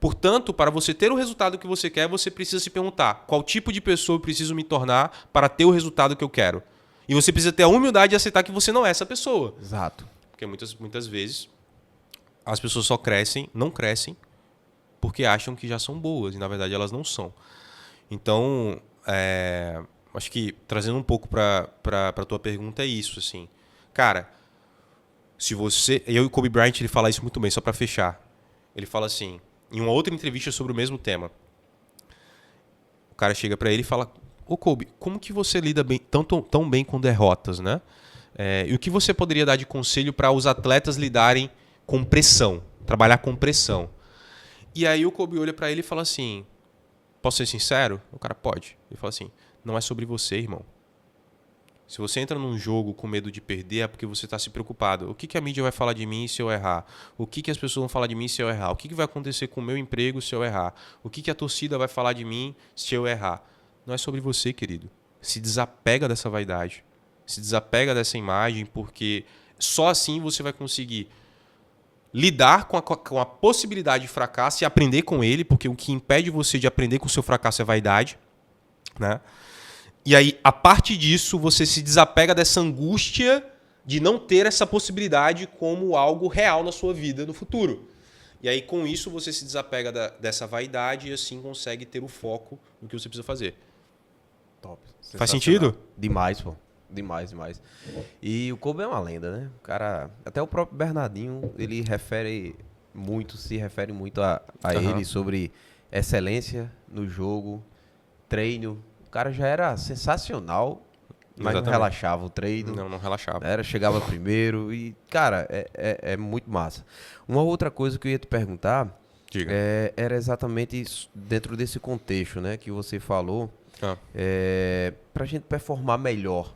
B: Portanto, para você ter o resultado que você quer, você precisa se perguntar qual tipo de pessoa eu preciso me tornar para ter o resultado que eu quero. E você precisa ter a humildade de aceitar que você não é essa pessoa.
A: Exato.
B: Porque muitas vezes as pessoas não crescem porque acham que já são boas e na verdade elas não são. Então, acho que trazendo um pouco para a tua pergunta é isso, assim. Cara, se você... Eu e o Kobe Bryant, ele fala isso muito bem, só para fechar. Ele fala assim, em uma outra entrevista sobre o mesmo tema. O cara chega para ele e fala, ô Kobe, como que você lida tão bem com derrotas, né? E o que você poderia dar de conselho para os atletas lidarem com pressão, trabalhar com pressão? E aí o Kobe olha para ele e fala assim, posso ser sincero? O cara pode. Ele fala assim, não é sobre você, irmão. Se você entra num jogo com medo de perder, é porque você está se preocupado. O que a mídia vai falar de mim se eu errar? O que as pessoas vão falar de mim se eu errar? O que vai acontecer com o meu emprego se eu errar? O que a torcida vai falar de mim se eu errar? Não é sobre você, querido. Se desapega dessa vaidade. Se desapega dessa imagem, porque só assim você vai conseguir lidar com a possibilidade de fracasso e aprender com ele, porque o que impede você de aprender com o seu fracasso é vaidade, né? E aí, a partir disso, você se desapega dessa angústia de não ter essa possibilidade como algo real na sua vida no futuro. E aí, com isso, você se desapega dessa vaidade e assim consegue ter o foco no que você precisa fazer.
A: Top.
B: Faz sentido?
A: Demais, pô. Demais. E o Kobe é uma lenda, né? O cara, até o próprio Bernardinho, ele se refere muito a ele sobre excelência no jogo, treino. O cara já era sensacional, mas
B: Exatamente.
A: não relaxava o treino.
B: Não relaxava.
A: Chegava primeiro e, cara, é muito massa. Uma outra coisa que eu ia te perguntar era exatamente dentro desse contexto, né, que você falou, pra gente performar melhor,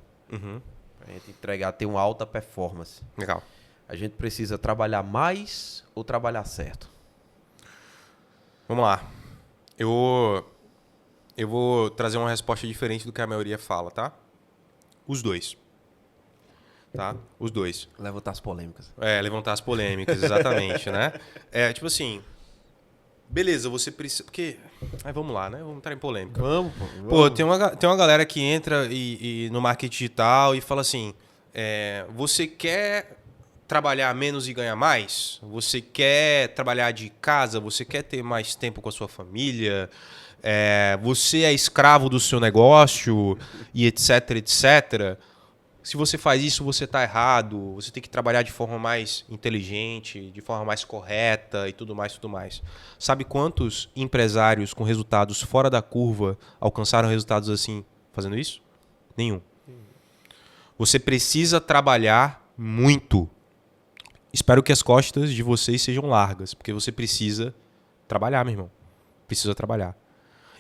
A: pra gente ter uma alta performance.
B: Legal.
A: A gente precisa trabalhar mais ou trabalhar certo?
B: Vamos lá. Eu vou trazer uma resposta diferente do que a maioria fala, tá? Os dois. Tá? Os dois.
A: Levantar as polêmicas.
B: Levantar as polêmicas, exatamente, né? Tipo assim, beleza, você precisa... Porque... vamos lá, né? Vamos entrar em polêmica.
A: Vamos.
B: Pô, tem uma galera que entra no marketing digital e fala assim, você quer trabalhar menos e ganhar mais? Você quer trabalhar de casa? Você quer ter mais tempo com a sua família? Você é escravo do seu negócio e etc, etc. Se você faz isso, você está errado. Você tem que trabalhar de forma mais inteligente, de forma mais correta e tudo mais, tudo mais. Sabe quantos empresários com resultados fora da curva alcançaram resultados assim fazendo isso? Nenhum. Você precisa trabalhar muito. Espero que as costas de vocês sejam largas, porque você precisa trabalhar, meu irmão. Precisa trabalhar.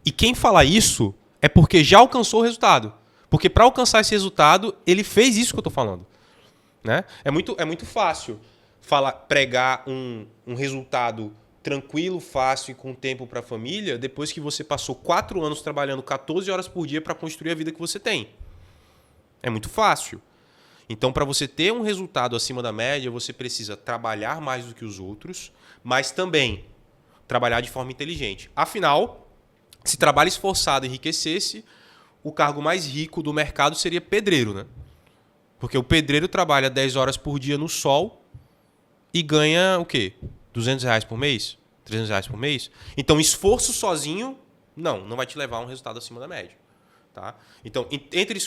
B: E quem fala isso é porque já alcançou o resultado. Porque para alcançar esse resultado, ele fez isso que eu estou falando. Né? É muito fácil pregar um resultado tranquilo, fácil e com tempo para a família, depois que você passou 4 anos trabalhando 14 horas por dia para construir a vida que você tem. É muito fácil. Então, para você ter um resultado acima da média, você precisa trabalhar mais do que os outros, mas também trabalhar de forma inteligente. Afinal, se trabalho esforçado enriquecesse, o cargo mais rico do mercado seria pedreiro, né? Porque o pedreiro trabalha 10 horas por dia no sol e ganha o quê? R$200 por mês? R$300 por mês? Então, esforço sozinho, não vai te levar a um resultado acima da média. Tá? Então, entre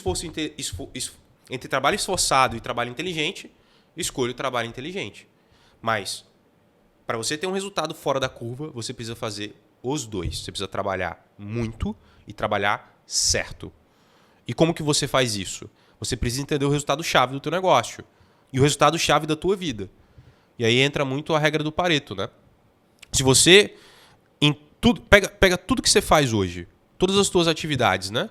B: trabalho esforçado e trabalho inteligente, escolha o trabalho inteligente. Mas, para você ter um resultado fora da curva, você precisa fazer os dois. Você precisa trabalhar muito e trabalhar certo. E como que você faz isso? Você precisa entender o resultado-chave do teu negócio e o resultado-chave da tua vida. E aí entra muito a regra do Pareto, né? Se você pega tudo que você faz hoje, todas as tuas atividades, né?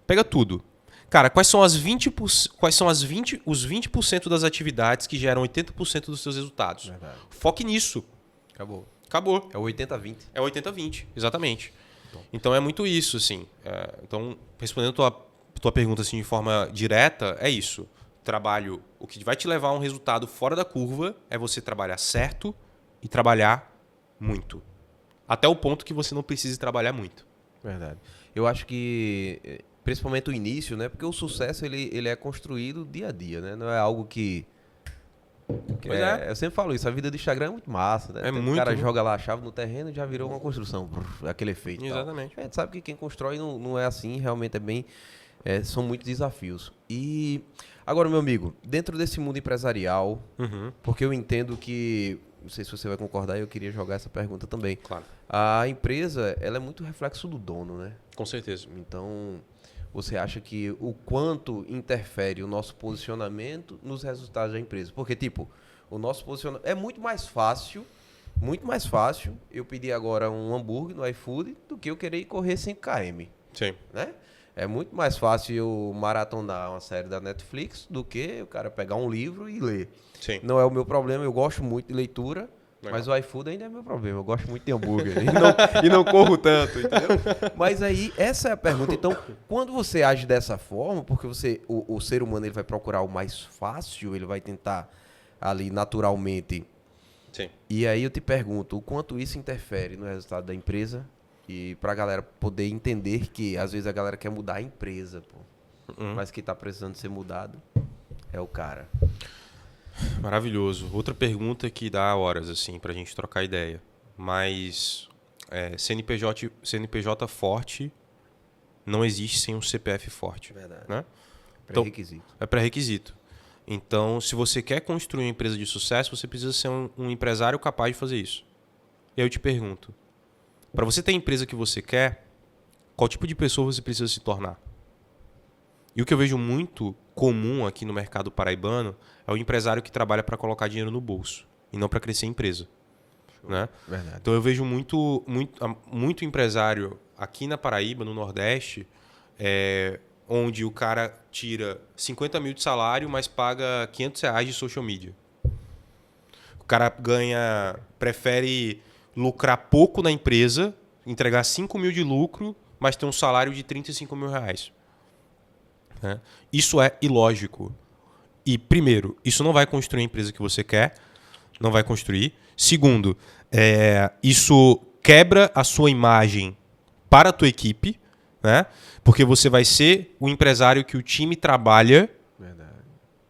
B: Pega tudo. Cara, quais são os 20% das atividades que geram 80% dos seus resultados?
A: Verdade.
B: Foque nisso.
A: Acabou.
B: Acabou.
A: É o 80-20.
B: É 80-20, exatamente. Então é muito isso, assim. Então, respondendo a tua pergunta assim, de forma direta, é isso. O que vai te levar a um resultado fora da curva é você trabalhar certo e trabalhar muito. Até o ponto que você não precise trabalhar muito.
A: Verdade. Eu acho que, principalmente o início, né? Porque o sucesso ele é construído dia a dia, né? Não é algo que eu sempre falo isso, a vida do Instagram é muito massa, né? O cara joga lá a chave no terreno e já virou uma construção, aquele efeito.
B: Exatamente.
A: A gente sabe que quem constrói não é assim, realmente são muitos desafios. E agora, meu amigo, dentro desse mundo empresarial, porque eu entendo que, não sei se você vai concordar, eu queria jogar essa pergunta também.
B: Claro.
A: A empresa, ela é muito reflexo do dono, né?
B: Com certeza.
A: Então, você acha que o quanto interfere o nosso posicionamento nos resultados da empresa? Porque, tipo, o nosso posicionamento... É muito mais fácil eu pedir agora um hambúrguer no iFood do que eu querer ir correr 5 km.
B: Sim.
A: Né? É muito mais fácil eu maratonar uma série da Netflix do que o cara pegar um livro e ler.
B: Sim.
A: Não é o meu problema, eu gosto muito de leitura,
B: Legal.
A: mas o iFood ainda é meu problema. Eu gosto muito de hambúrguer e não corro tanto, entendeu? Mas aí, essa é a pergunta. Então, quando você age dessa forma, porque o ser humano ele vai procurar o mais fácil, ele vai tentar ali naturalmente.
B: Sim.
A: E aí eu te pergunto, o quanto isso interfere no resultado da empresa? E pra galera poder entender que às vezes a galera quer mudar a empresa, pô. Mas quem tá precisando ser mudado é o cara.
B: Maravilhoso. Outra pergunta que dá horas, assim, pra gente trocar ideia. Mas CNPJ forte não existe sem um CPF forte.
A: Verdade.
B: Né?
A: Pré-requisito.
B: Então, é pré-requisito. Então, se você quer construir uma empresa de sucesso, você precisa ser um empresário capaz de fazer isso. E aí eu te pergunto, para você ter a empresa que você quer, qual tipo de pessoa você precisa se tornar? E o que eu vejo muito comum aqui no mercado paraibano é o empresário que trabalha para colocar dinheiro no bolso e não para crescer a empresa. Né?
A: Verdade.
B: Então eu vejo muito empresário aqui na Paraíba, no Nordeste, onde o cara tira 50 mil de salário, mas paga R$500 de social media. O cara prefere lucrar pouco na empresa, entregar 5 mil de lucro, mas ter um salário de 35 mil reais. Né? Isso é ilógico. E, primeiro, isso não vai construir a empresa que você quer, não vai construir. Segundo, isso quebra a sua imagem para a tua equipe, né? Porque você vai ser o empresário que o time trabalha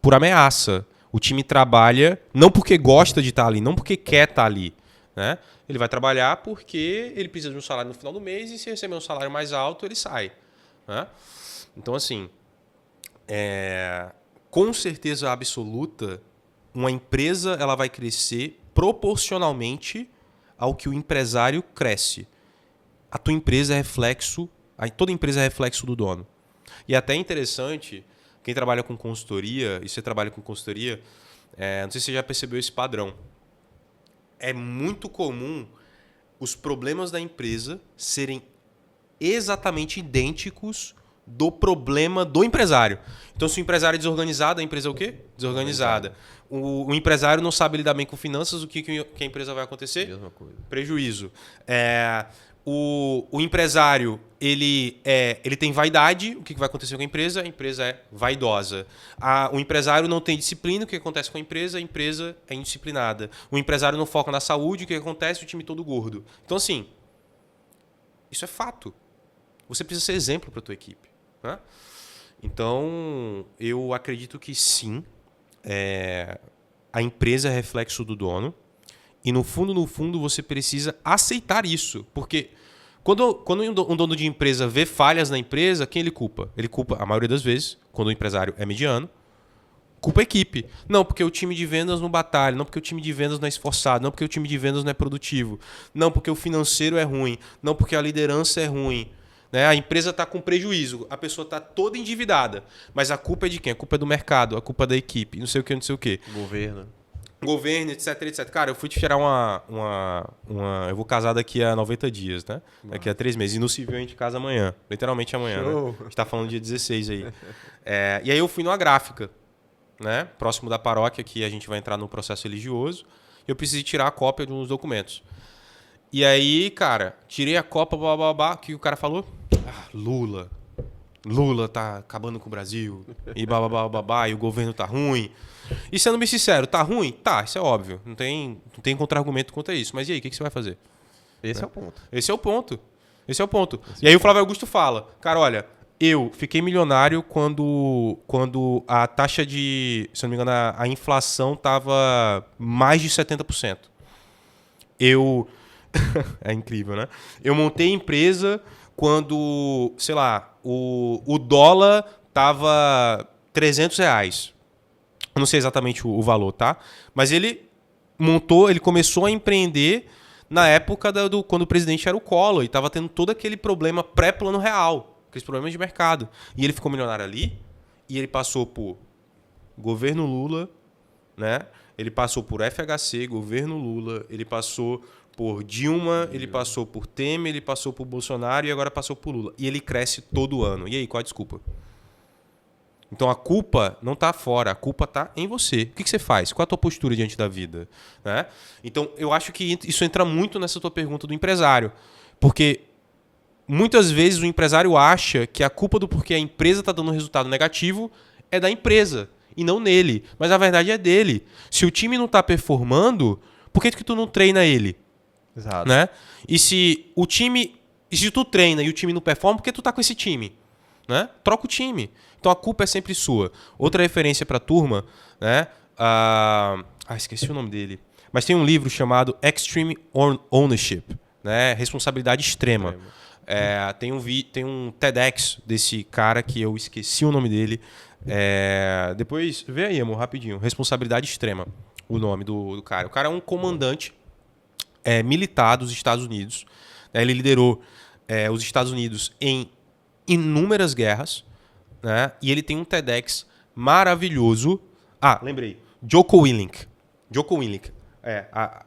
B: por ameaça. O time trabalha não porque gosta de estar ali, não porque quer estar ali. Né? Ele vai trabalhar porque ele precisa de um salário no final do mês e se receber um salário mais alto, ele sai. Né? Então, assim, com certeza absoluta, uma empresa ela vai crescer proporcionalmente ao que o empresário cresce. A tua empresa é reflexo, toda empresa é reflexo do dono. E até é interessante, quem trabalha com consultoria, e você trabalha com consultoria, não sei se você já percebeu esse padrão. É muito comum os problemas da empresa serem exatamente idênticos do problema do empresário. Então, se o empresário é desorganizado, a empresa é o quê? Desorganizada. O empresário não sabe lidar bem com finanças, o que a empresa vai acontecer?
A: Mesma coisa.
B: Prejuízo. O empresário ele tem vaidade, o que vai acontecer com a empresa? A empresa é vaidosa. O empresário não tem disciplina, o que acontece com a empresa? A empresa é indisciplinada. O empresário não foca na saúde, o que acontece? O time todo gordo. Então, assim, isso é fato. Você precisa ser exemplo para a tua equipe. Né? Então, eu acredito que sim, a empresa é reflexo do dono. E no fundo, você precisa aceitar isso. Porque quando um dono de empresa vê falhas na empresa, quem ele culpa? Ele culpa, a maioria das vezes, quando o empresário é mediano, culpa a equipe. Não, porque o time de vendas não batalha. Não, porque o time de vendas não é esforçado. Não, porque o time de vendas não é produtivo. Não, porque o financeiro é ruim. Não, porque a liderança é ruim. Né? A empresa está com prejuízo. A pessoa está toda endividada. Mas a culpa é de quem? A culpa é do mercado. A culpa é da equipe. Não sei o que, não sei o que. Governo, etc, etc. Cara, eu fui te tirar eu vou casar daqui a 90 dias, né? Daqui a 3 meses. E no civil a gente casa amanhã. Literalmente amanhã, né? A gente tá falando dia 16 aí. E aí eu fui numa gráfica, né? Próximo da paróquia, que a gente vai entrar no processo religioso. Eu precisei tirar a cópia de uns documentos. E aí, cara, tirei a cópia, blá, blá, blá. O que o cara falou? Lula tá acabando com o Brasil. E blá, blá, blá, blá, blá. E o governo tá ruim. E sendo bem sincero, tá ruim? Tá, isso é óbvio. Não tem contra-argumento contra isso. Mas e aí, o que você vai fazer?
A: Esse é o ponto.
B: Esse é o ponto. E aí o Flávio Augusto fala, cara, olha, eu fiquei milionário quando a taxa de, se não me engano, a inflação tava mais de 70%. É incrível, né? Eu montei empresa quando, sei lá, o dólar tava R$300. Eu não sei exatamente o valor, tá? Mas ele começou a empreender na época quando o presidente era o Collor e estava tendo todo aquele problema pré-plano real. aqueles problemas de mercado. E ele ficou milionário ali, e ele passou por governo Lula, né? Ele passou por FHC, governo Lula, ele passou por Dilma, ele passou por Temer, ele passou por Bolsonaro e agora passou por Lula. E ele cresce todo ano. E aí, qual a desculpa? Então a culpa não está fora, a culpa está em você. O que você faz? Qual a tua postura diante da vida? Né? Então eu acho que isso entra muito nessa tua pergunta do empresário. Porque muitas vezes o empresário acha que a culpa do porquê a empresa está dando um resultado negativo é da empresa e não nele. Mas a verdade é dele. Se o time não está performando, por que tu não treina ele?
A: Exato.
B: Né? E se tu treina e o time não performa, por que tu tá com esse time? Né? Troca o time. Então a culpa é sempre sua. Outra referência para a turma, né? Esqueci o nome dele. Mas tem um livro chamado Extreme Ownership, né? Responsabilidade extrema. Tem um TEDx desse cara que eu esqueci o nome dele. Depois, vê aí, amor, rapidinho. Responsabilidade extrema, o nome do cara. O cara é um comandante militar dos Estados Unidos. Né? Ele liderou os Estados Unidos em inúmeras guerras, né? E ele tem um TEDx maravilhoso. Lembrei. Jocko Willink.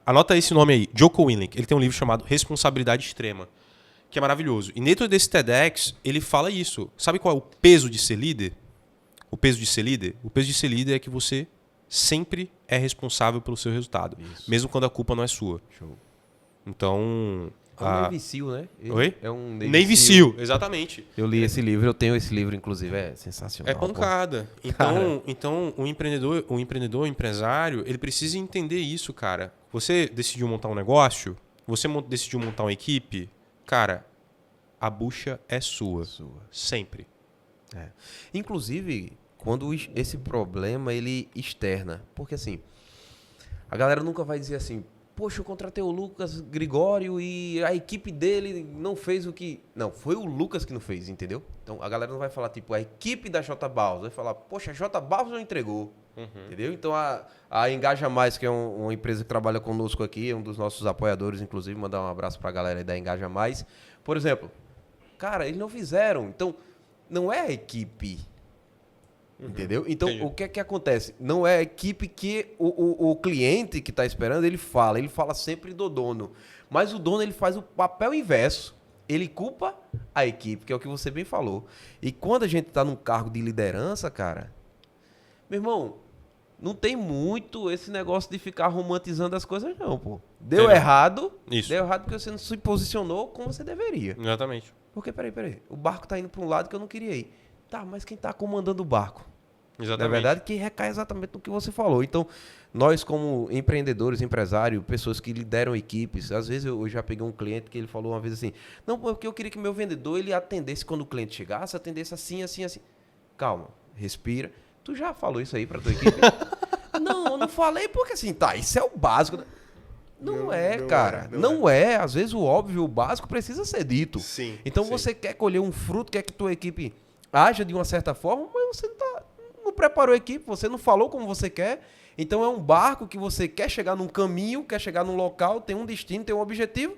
B: Anota esse nome aí. Jocko Willink. Ele tem um livro chamado Responsabilidade Extrema, que é maravilhoso. E dentro desse TEDx, ele fala isso. Sabe qual é o peso de ser líder? O peso de ser líder? O peso de ser líder é que você sempre é responsável pelo seu resultado. Isso. Mesmo quando a culpa não é sua.
A: Show.
B: Então...
A: É um Navy Seal, né?
B: Oi?
A: É um
B: Navy Seal, exatamente.
A: Eu li esse livro, eu tenho esse livro, inclusive, é sensacional.
B: É pancada. Então o empresário, ele precisa entender isso, cara. Você decidiu montar um negócio, você decidiu montar uma equipe, cara, a bucha é sua. Sempre.
A: Inclusive, quando esse problema, ele externa. Porque assim, a galera nunca vai dizer assim, poxa, eu contratei o Lucas Gregório e a equipe dele não fez o que... Não, foi o Lucas que não fez, entendeu? Então a galera não vai falar, tipo, a equipe da J Balls. Vai falar, poxa, a J Balls não entregou. Entendeu? Então a Engaja Mais, que é uma empresa que trabalha conosco aqui, é um dos nossos apoiadores, inclusive, mandar um abraço pra galera aí da Engaja Mais. Por exemplo, cara, eles não fizeram. Então, não é a equipe... Entendeu? Então, entendi. O que é que acontece? Não é a equipe que o cliente que está esperando, ele fala sempre do dono. Mas o dono, ele faz o papel inverso. Ele culpa a equipe, que é o que você bem falou. E quando a gente está num cargo de liderança, cara, meu irmão, não tem muito esse negócio de ficar romantizando as coisas, não, pô. Deu errado. Isso. Deu errado porque você não se posicionou como você deveria.
B: Exatamente.
A: Porque, peraí. O barco tá indo para um lado que eu não queria ir. Tá, mas quem tá comandando o barco?
B: Exatamente.
A: Na verdade, que recai exatamente no que você falou. Então, nós como empreendedores, empresários, pessoas que lideram equipes, às vezes eu já peguei um cliente que ele falou uma vez assim, não, porque eu queria que meu vendedor ele atendesse quando o cliente chegasse, atendesse assim. Calma, respira. Tu já falou isso aí pra tua equipe? Não, eu não falei porque assim, tá, isso é o básico. Não é, cara. Não é. Às vezes o óbvio, o básico precisa ser dito.
B: Sim.
A: Então você quer colher um fruto, quer que tua equipe haja de uma certa forma, mas você não preparou a equipe, você não falou como você quer. Então é um barco que você quer chegar num caminho, quer chegar num local, tem um destino, tem um objetivo,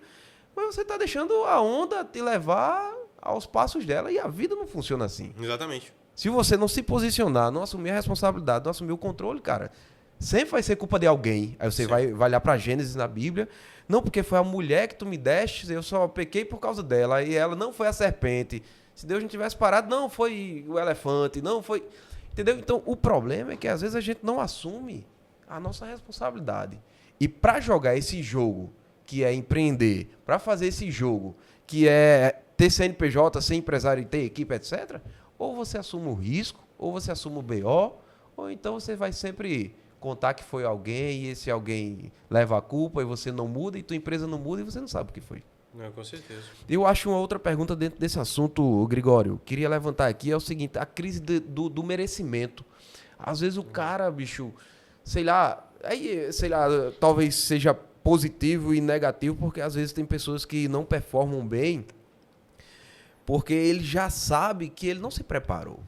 A: mas você está deixando a onda te levar aos passos dela e a vida não funciona assim.
B: Exatamente.
A: Se você não se posicionar, não assumir a responsabilidade, não assumir o controle, cara, sempre vai ser culpa de alguém. Aí você vai olhar para Gênesis na Bíblia, não porque foi a mulher que tu me deste, eu só pequei por causa dela, e ela não foi a serpente. Se Deus não tivesse parado, não foi o elefante, não foi... Entendeu? Então, o problema é que às vezes a gente não assume a nossa responsabilidade. E para jogar esse jogo, que é empreender, para fazer esse jogo, que é ter CNPJ, ser empresário e ter equipe, etc., ou você assume o risco, ou você assume o BO, ou então você vai sempre contar que foi alguém e esse alguém leva a culpa e você não muda e tua empresa não muda e você não sabe o que foi.
B: Não, com certeza.
A: Eu acho uma outra pergunta dentro desse assunto, Gregório, queria levantar aqui, é o seguinte, a crise do merecimento. Às vezes o cara, bicho, sei lá, talvez seja positivo e negativo, porque às vezes tem pessoas que não performam bem, porque ele já sabe que ele não se preparou.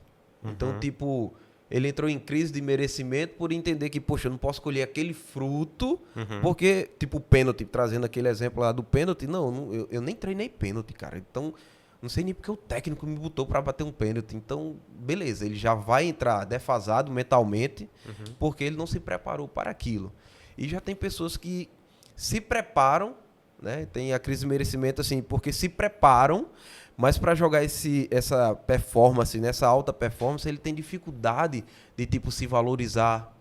A: Então, tipo, ele entrou em crise de merecimento por entender que, poxa, eu não posso colher aquele fruto, porque, tipo, o pênalti, trazendo aquele exemplo lá do pênalti, eu nem treinei pênalti, cara. Então, Não sei nem porque o técnico me botou para bater um pênalti. Então, beleza, ele já vai entrar defasado mentalmente porque ele não se preparou para aquilo. E já tem pessoas que se preparam, né? Tem a crise de merecimento, assim, porque se preparam, mas para jogar essa performance, nessa alta performance, ele tem dificuldade de, tipo, se valorizar.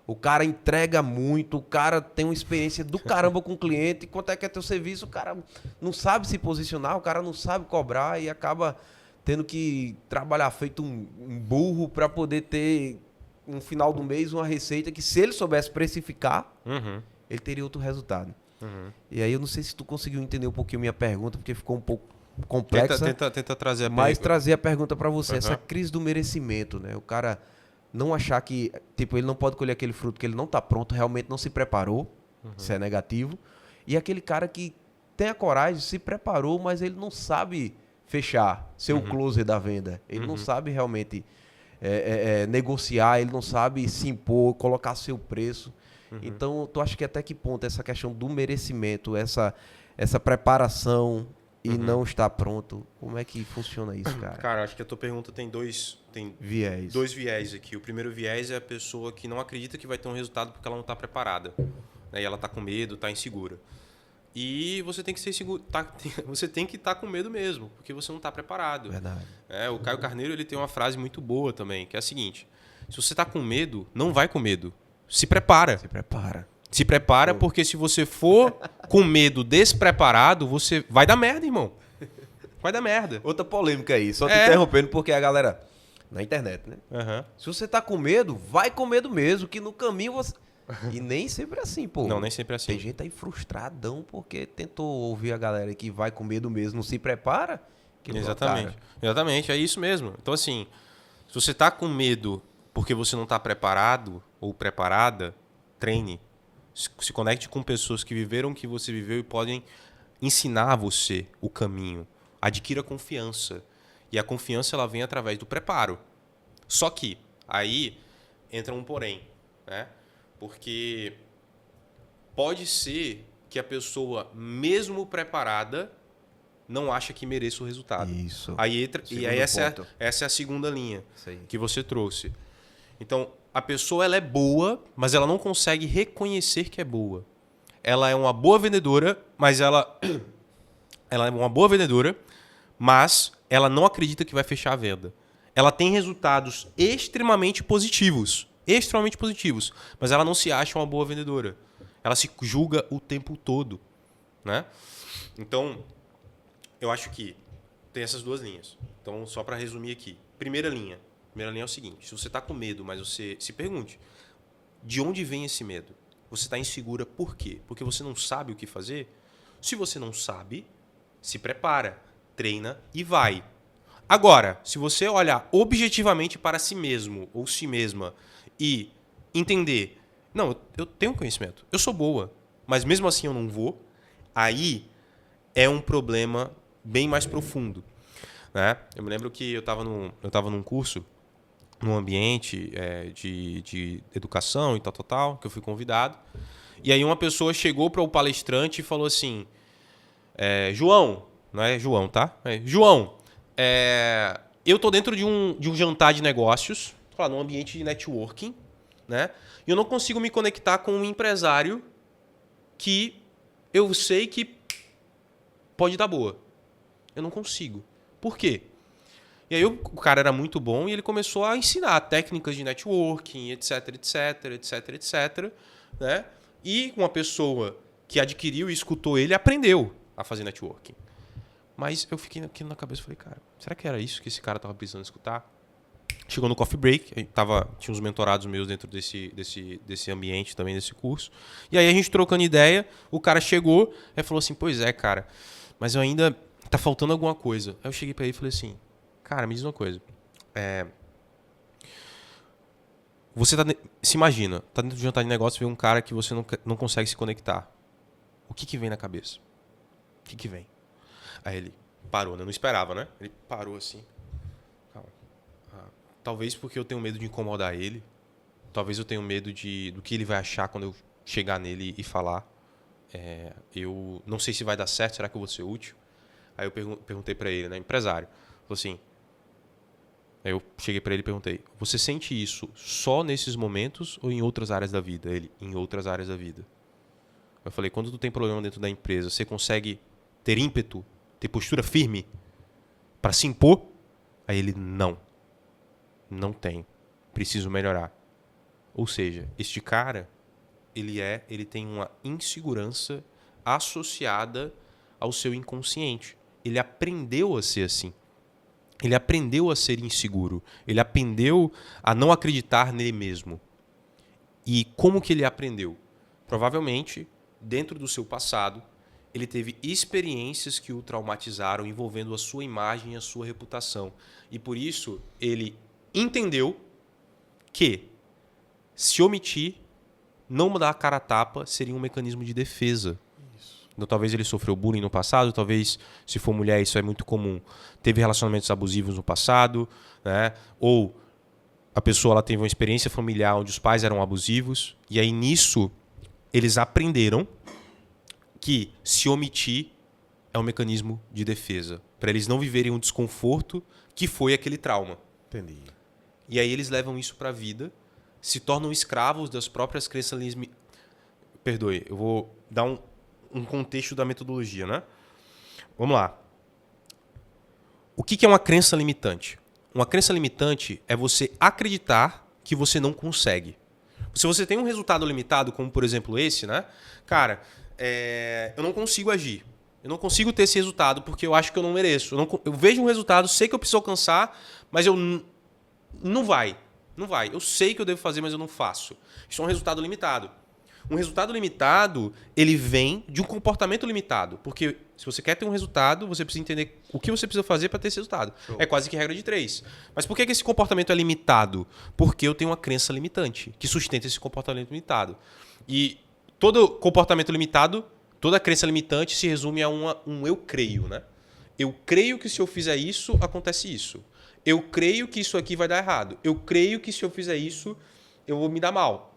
A: O cara entrega muito, o cara tem uma experiência do caramba com o cliente, quanto é que é teu serviço, o cara não sabe se posicionar, o cara não sabe cobrar e acaba tendo que trabalhar feito um burro para poder ter, no final do mês, uma receita que, se ele soubesse precificar, ele teria outro resultado. E aí eu não sei se tu conseguiu entender um pouquinho minha pergunta, porque ficou um pouco complexa.
B: Tenta trazer a
A: mas
B: pergunta.
A: trazer a pergunta para você, essa crise do merecimento, né? O cara não achar que, tipo, ele não pode colher aquele fruto que ele não está pronto, realmente não se preparou, isso é negativo. E aquele cara que tem a coragem, se preparou, mas ele não sabe fechar, ser o closer da venda. Ele não sabe realmente negociar, ele não sabe se impor, colocar seu preço. Então, tu acha que até que ponto essa questão do merecimento, essa preparação e não estar pronto, como é que funciona isso, cara?
B: Cara, acho que a tua pergunta tem dois viés aqui. O primeiro viés é a pessoa que não acredita que vai ter um resultado porque ela não está preparada, né? E ela está com medo, está insegura. E você tem que ser seguro, você tem que estar com medo mesmo, porque você não está preparado.
A: Verdade.
B: O Caio Carneiro, ele tem uma frase muito boa também, que é a seguinte: se você está com medo, não vai com medo. Se prepara.
A: Se prepara.
B: Se prepara, porque se você for com medo despreparado, você vai dar merda, irmão. Vai dar merda.
A: Outra polêmica aí, só te interrompendo, porque a galera, na internet, né? Se você tá com medo, vai com medo mesmo, que no caminho você... E nem sempre é assim, pô.
B: Não, nem sempre é assim.
A: Tem gente aí frustradão porque tentou ouvir a galera que vai com medo mesmo, não se prepara.
B: Exatamente. Exatamente, é isso mesmo. Então, assim, se você tá com medo porque você não tá preparado ou preparada, treine. Se conecte com pessoas que viveram o que você viveu e podem ensinar a você o caminho. Adquira confiança. E a confiança ela vem através do preparo. Só que aí entra um porém, né? Porque pode ser que a pessoa, mesmo preparada, não acha que mereça o resultado.
A: Isso.
B: Aí entra, e aí essa é a segunda linha que você trouxe. Então, a pessoa ela é boa, mas ela não consegue reconhecer que é boa. Ela é uma boa vendedora, mas ela é uma boa vendedora, mas ela não acredita que vai fechar a venda. Ela tem resultados extremamente positivos, mas ela não se acha uma boa vendedora. Ela se julga o tempo todo, né? Então, eu acho que tem essas duas linhas. Então, só para resumir aqui. Primeira linha é o seguinte: se você está com medo, mas você se pergunte, de onde vem esse medo? Você está insegura por quê? Porque você não sabe o que fazer? Se você não sabe, se prepara, treina e vai. Agora, se você olhar objetivamente para si mesmo ou si mesma e entender, não, eu tenho conhecimento, eu sou boa, mas mesmo assim eu não vou, aí é um problema bem mais profundo, né? Eu me lembro que eu estava num curso, num ambiente de educação e tal, que eu fui convidado. E aí uma pessoa chegou para o palestrante e falou assim, João, não é João, tá? João, eu tô dentro de um jantar de negócios, num ambiente de networking, né? E eu não consigo me conectar com um empresário que eu sei que pode dar boa. Eu não consigo. Por quê? E aí o cara era muito bom e ele começou a ensinar técnicas de networking, etc, né? E uma pessoa que adquiriu e escutou ele aprendeu a fazer networking. Mas eu fiquei aqui na cabeça e falei, cara, será que era isso que esse cara estava precisando escutar? Chegou no coffee break, tinha uns mentorados meus dentro desse ambiente também, desse curso. E aí a gente trocando ideia, o cara chegou e falou assim, pois é, cara, mas eu ainda... tá faltando alguma coisa. Aí eu cheguei pra ele e falei assim, cara, me diz uma coisa. Você se imagina, tá dentro de um jantar de negócio e vê um cara que você não consegue se conectar. O que vem na cabeça? O que vem? Aí ele parou, né? Eu não esperava, né? Ele parou assim. Calma. Talvez porque eu tenho medo de incomodar ele. Talvez eu tenha medo do que ele vai achar quando eu chegar nele e falar. Eu não sei se vai dar certo, será que eu vou ser útil? Aí eu perguntei para ele, né, empresário. Falou assim, aí eu cheguei para ele e perguntei, você sente isso só nesses momentos ou em outras áreas da vida? Ele, em outras áreas da vida. Eu falei, quando tu tem problema dentro da empresa, você consegue ter ímpeto, ter postura firme para se impor? Aí ele, não tenho, preciso melhorar. Ou seja, este cara, ele tem uma insegurança associada ao seu inconsciente. Ele aprendeu a ser assim. Ele aprendeu a ser inseguro. Ele aprendeu a não acreditar nele mesmo. E como que ele aprendeu? Provavelmente, dentro do seu passado, ele teve experiências que o traumatizaram envolvendo a sua imagem e a sua reputação. E por isso, ele entendeu que se omitir, não dar a cara a tapa, seria um mecanismo de defesa. Então, talvez ele sofreu bullying no passado, talvez, se for mulher, isso é muito comum. Teve relacionamentos abusivos no passado, né? Ou a pessoa ela teve uma experiência familiar onde os pais eram abusivos, e aí nisso eles aprenderam que se omitir é um mecanismo de defesa, para eles não viverem um desconforto que foi aquele trauma.
A: Entendi.
B: E aí eles levam isso para a vida, se tornam escravos das próprias crenças... Perdoe, eu vou dar um contexto da metodologia, né? Vamos lá. O que é uma crença limitante? Uma crença limitante é você acreditar que você não consegue. Se você tem um resultado limitado, como por exemplo esse, né? Cara, eu não consigo agir. Eu não consigo ter esse resultado porque eu acho que eu não mereço. Eu vejo um resultado, sei que eu preciso alcançar, mas não vai. Não vai. Eu sei que eu devo fazer, mas eu não faço. Isso é um resultado limitado. Um resultado limitado, ele vem de um comportamento limitado. Porque se você quer ter um resultado, você precisa entender o que você precisa fazer para ter esse resultado. Show. É quase que regra de 3. Mas por que esse comportamento é limitado? Porque eu tenho uma crença limitante que sustenta esse comportamento limitado. E todo comportamento limitado, toda crença limitante se resume a um eu creio, né? Eu creio que se eu fizer isso, acontece isso. Eu creio que isso aqui vai dar errado. Eu creio que se eu fizer isso, eu vou me dar mal.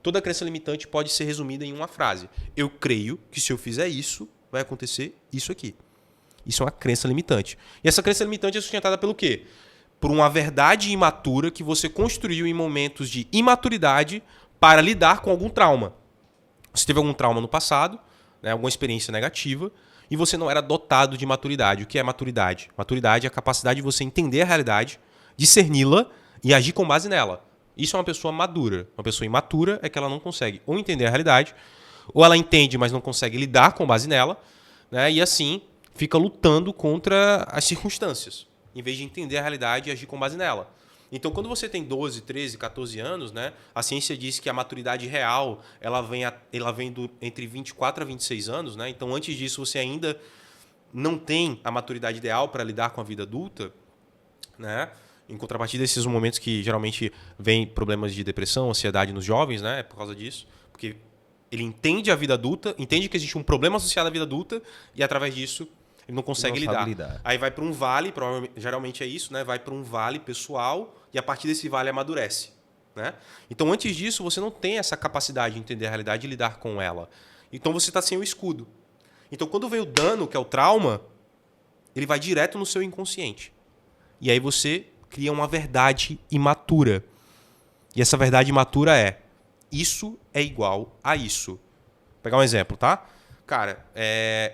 B: Toda crença limitante pode ser resumida em uma frase. Eu creio que se eu fizer isso, vai acontecer isso aqui. Isso é uma crença limitante. E essa crença limitante é sustentada pelo quê? Por uma verdade imatura que você construiu em momentos de imaturidade para lidar com algum trauma. Você teve algum trauma no passado, né, alguma experiência negativa, e você não era dotado de maturidade. O que é maturidade? Maturidade é a capacidade de você entender a realidade, discerni-la e agir com base nela. Isso é uma pessoa madura. Uma pessoa imatura é que ela não consegue ou entender a realidade, ou ela entende, mas não consegue lidar com base nela, né? E assim fica lutando contra as circunstâncias, em vez de entender a realidade e agir com base nela. Então, quando você tem 12, 13, 14 anos, né, a ciência diz que a maturidade real ela vem entre 24 a 26 anos. Né? Então, antes disso, você ainda não tem a maturidade ideal para lidar com a vida adulta, né? Em contrapartida, esses momentos que geralmente vem problemas de depressão, ansiedade nos jovens, né? É por causa disso. Porque ele entende a vida adulta, entende que existe um problema associado à vida adulta e, através disso, ele não consegue lidar. Aí vai para um vale, geralmente é isso, né? Vai para um vale pessoal e, a partir desse vale, amadurece. Né? Então, antes disso, você não tem essa capacidade de entender a realidade e lidar com ela. Então, você está sem o escudo. Então, quando vem o dano, que é o trauma, ele vai direto no seu inconsciente. E aí você cria uma verdade imatura. E essa verdade imatura é: isso é igual a isso. Vou pegar um exemplo, tá? Cara,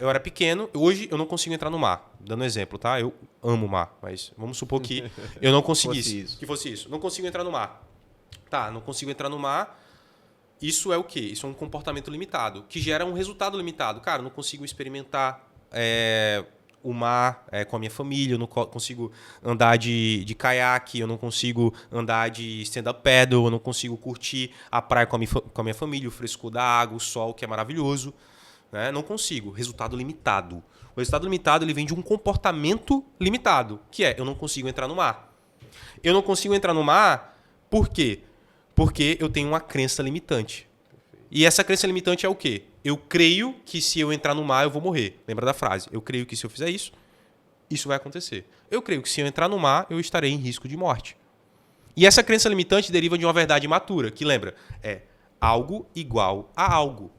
B: eu era pequeno, hoje eu não consigo entrar no mar. Dando um exemplo, tá? Eu amo o mar, mas vamos supor que eu não conseguisse. Que fosse isso. Não consigo entrar no mar. Tá, não consigo entrar no mar. Isso é o quê? Isso é um comportamento limitado, que gera um resultado limitado. Cara, eu não consigo experimentar o mar com a minha família, eu não consigo andar de caiaque, eu não consigo andar de stand-up paddle, eu não consigo curtir a praia com a minha família, o frescor da água, o sol, que é maravilhoso. Né? Não consigo. Resultado limitado. O resultado limitado ele vem de um comportamento limitado, que é: eu não consigo entrar no mar. Eu não consigo entrar no mar por quê? Porque eu tenho uma crença limitante. E essa crença limitante é o quê? Eu creio que se eu entrar no mar eu vou morrer. Lembra da frase? Eu creio que se eu fizer isso, isso vai acontecer. Eu creio que se eu entrar no mar, eu estarei em risco de morte. E essa crença limitante deriva de uma verdade imatura, que lembra, é algo igual a algo.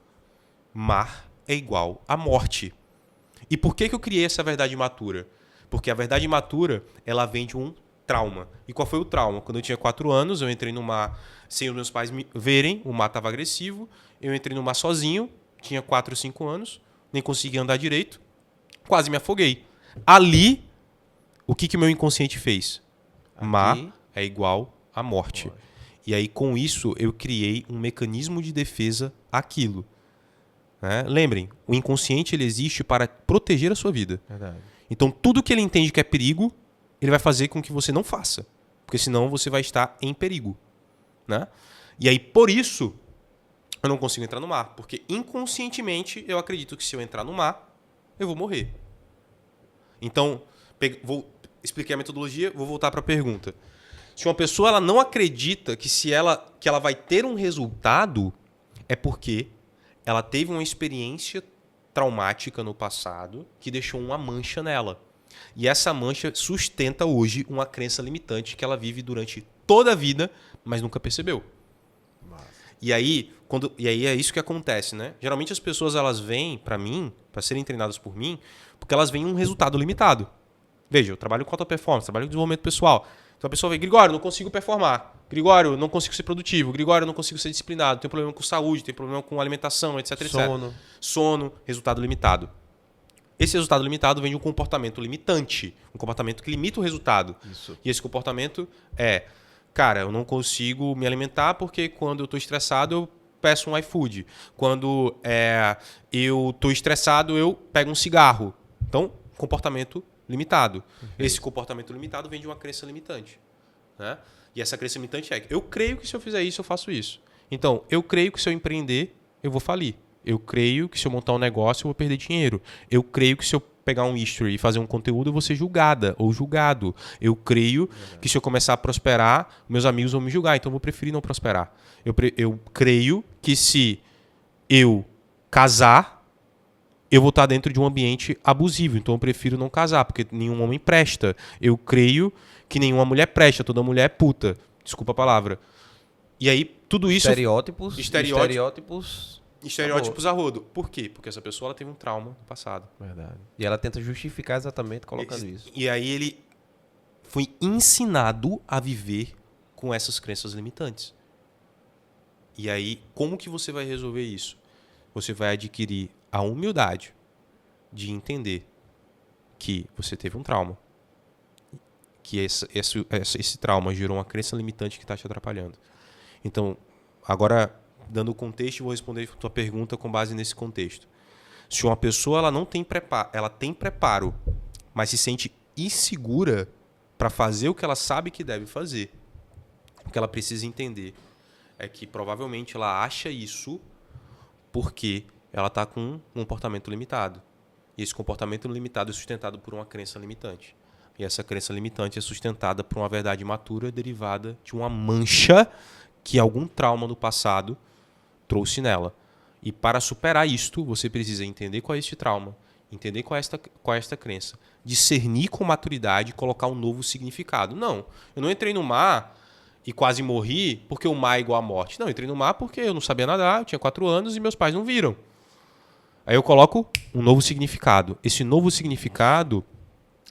B: Mar é igual a morte. E por que eu criei essa verdade imatura? Porque a verdade imatura, ela vem de um trauma. E qual foi o trauma? Quando eu tinha 4 anos, eu entrei no mar sem os meus pais me verem, o mar estava agressivo, eu entrei no mar sozinho, tinha 4 ou 5 anos, nem conseguia andar direito, quase me afoguei. Ali, o que o meu inconsciente fez? Mar é igual a morte. E aí, com isso, eu criei um mecanismo de defesa àquilo. Né? Lembrem, o inconsciente ele existe para proteger a sua vida.
A: Verdade.
B: Então, tudo que ele entende que é perigo, ele vai fazer com que você não faça. Porque senão você vai estar em perigo. Né? E aí, por isso, eu não consigo entrar no mar. Porque inconscientemente, eu acredito que se eu entrar no mar, eu vou morrer. Então, expliquei a metodologia, vou voltar para a pergunta. Se uma pessoa ela não acredita que ela vai ter um resultado, é porque ela teve uma experiência traumática no passado que deixou uma mancha nela. E essa mancha sustenta hoje uma crença limitante que ela vive durante toda a vida, mas nunca percebeu. E aí é isso que acontece, né? Geralmente as pessoas elas vêm para mim, para serem treinadas por mim, porque elas veem um resultado limitado. Veja, eu trabalho com alta performance, trabalho com desenvolvimento pessoal. Então a pessoa vem, Gregório, não consigo performar. Gregório, não consigo ser produtivo. Gregório, não consigo ser disciplinado. Tenho problema com saúde, tenho problema com alimentação, etc. Sono, resultado limitado. Esse resultado limitado vem de um comportamento limitante. Um comportamento que limita o resultado.
A: Isso.
B: E esse comportamento é, cara, eu não consigo me alimentar porque quando eu estou estressado eu peço um iFood. Quando eu estou estressado eu pego um cigarro. Então, comportamento limitado. Esse comportamento limitado vem de uma crença limitante. Né? E essa crença limitante é: eu creio que se eu fizer isso, eu faço isso. Então, eu creio que se eu empreender, eu vou falir. Eu creio que se eu montar um negócio, eu vou perder dinheiro. Eu creio que se eu pegar um history e fazer um conteúdo, eu vou ser julgada ou julgado. Eu creio que se eu começar a prosperar, meus amigos vão me julgar, então eu vou preferir não prosperar. Eu creio que se eu casar, eu vou estar dentro de um ambiente abusivo, então eu prefiro não casar, porque nenhum homem presta. Eu creio que nenhuma mulher presta, toda mulher é puta. Desculpa a palavra. E aí, tudo isso... Estereótipos a rodo. Por quê? Porque essa pessoa ela teve um trauma no passado.
A: Verdade. E ela tenta justificar exatamente colocando isso.
B: E aí ele foi ensinado a viver com essas crenças limitantes. E aí, como que você vai resolver isso? Você vai adquirir a humildade de entender que você teve um trauma, que esse trauma gerou uma crença limitante que está te atrapalhando. Então, agora, dando o contexto, eu vou responder a tua pergunta com base nesse contexto. Se uma pessoa ela não tem ela tem preparo, mas se sente insegura para fazer o que ela sabe que deve fazer, o que ela precisa entender é que provavelmente ela acha isso porque ela está com um comportamento limitado. E esse comportamento limitado é sustentado por uma crença limitante. E essa crença limitante é sustentada por uma verdade imatura derivada de uma mancha que algum trauma do passado trouxe nela. E para superar isto, você precisa entender qual é este trauma, entender qual é esta crença, discernir com maturidade e colocar um novo significado. Não, eu não entrei no mar e quase morri porque o mar é igual à morte. Não, eu entrei no mar porque eu não sabia nadar, eu tinha 4 anos e meus pais não viram. Aí eu coloco um novo significado. Esse novo significado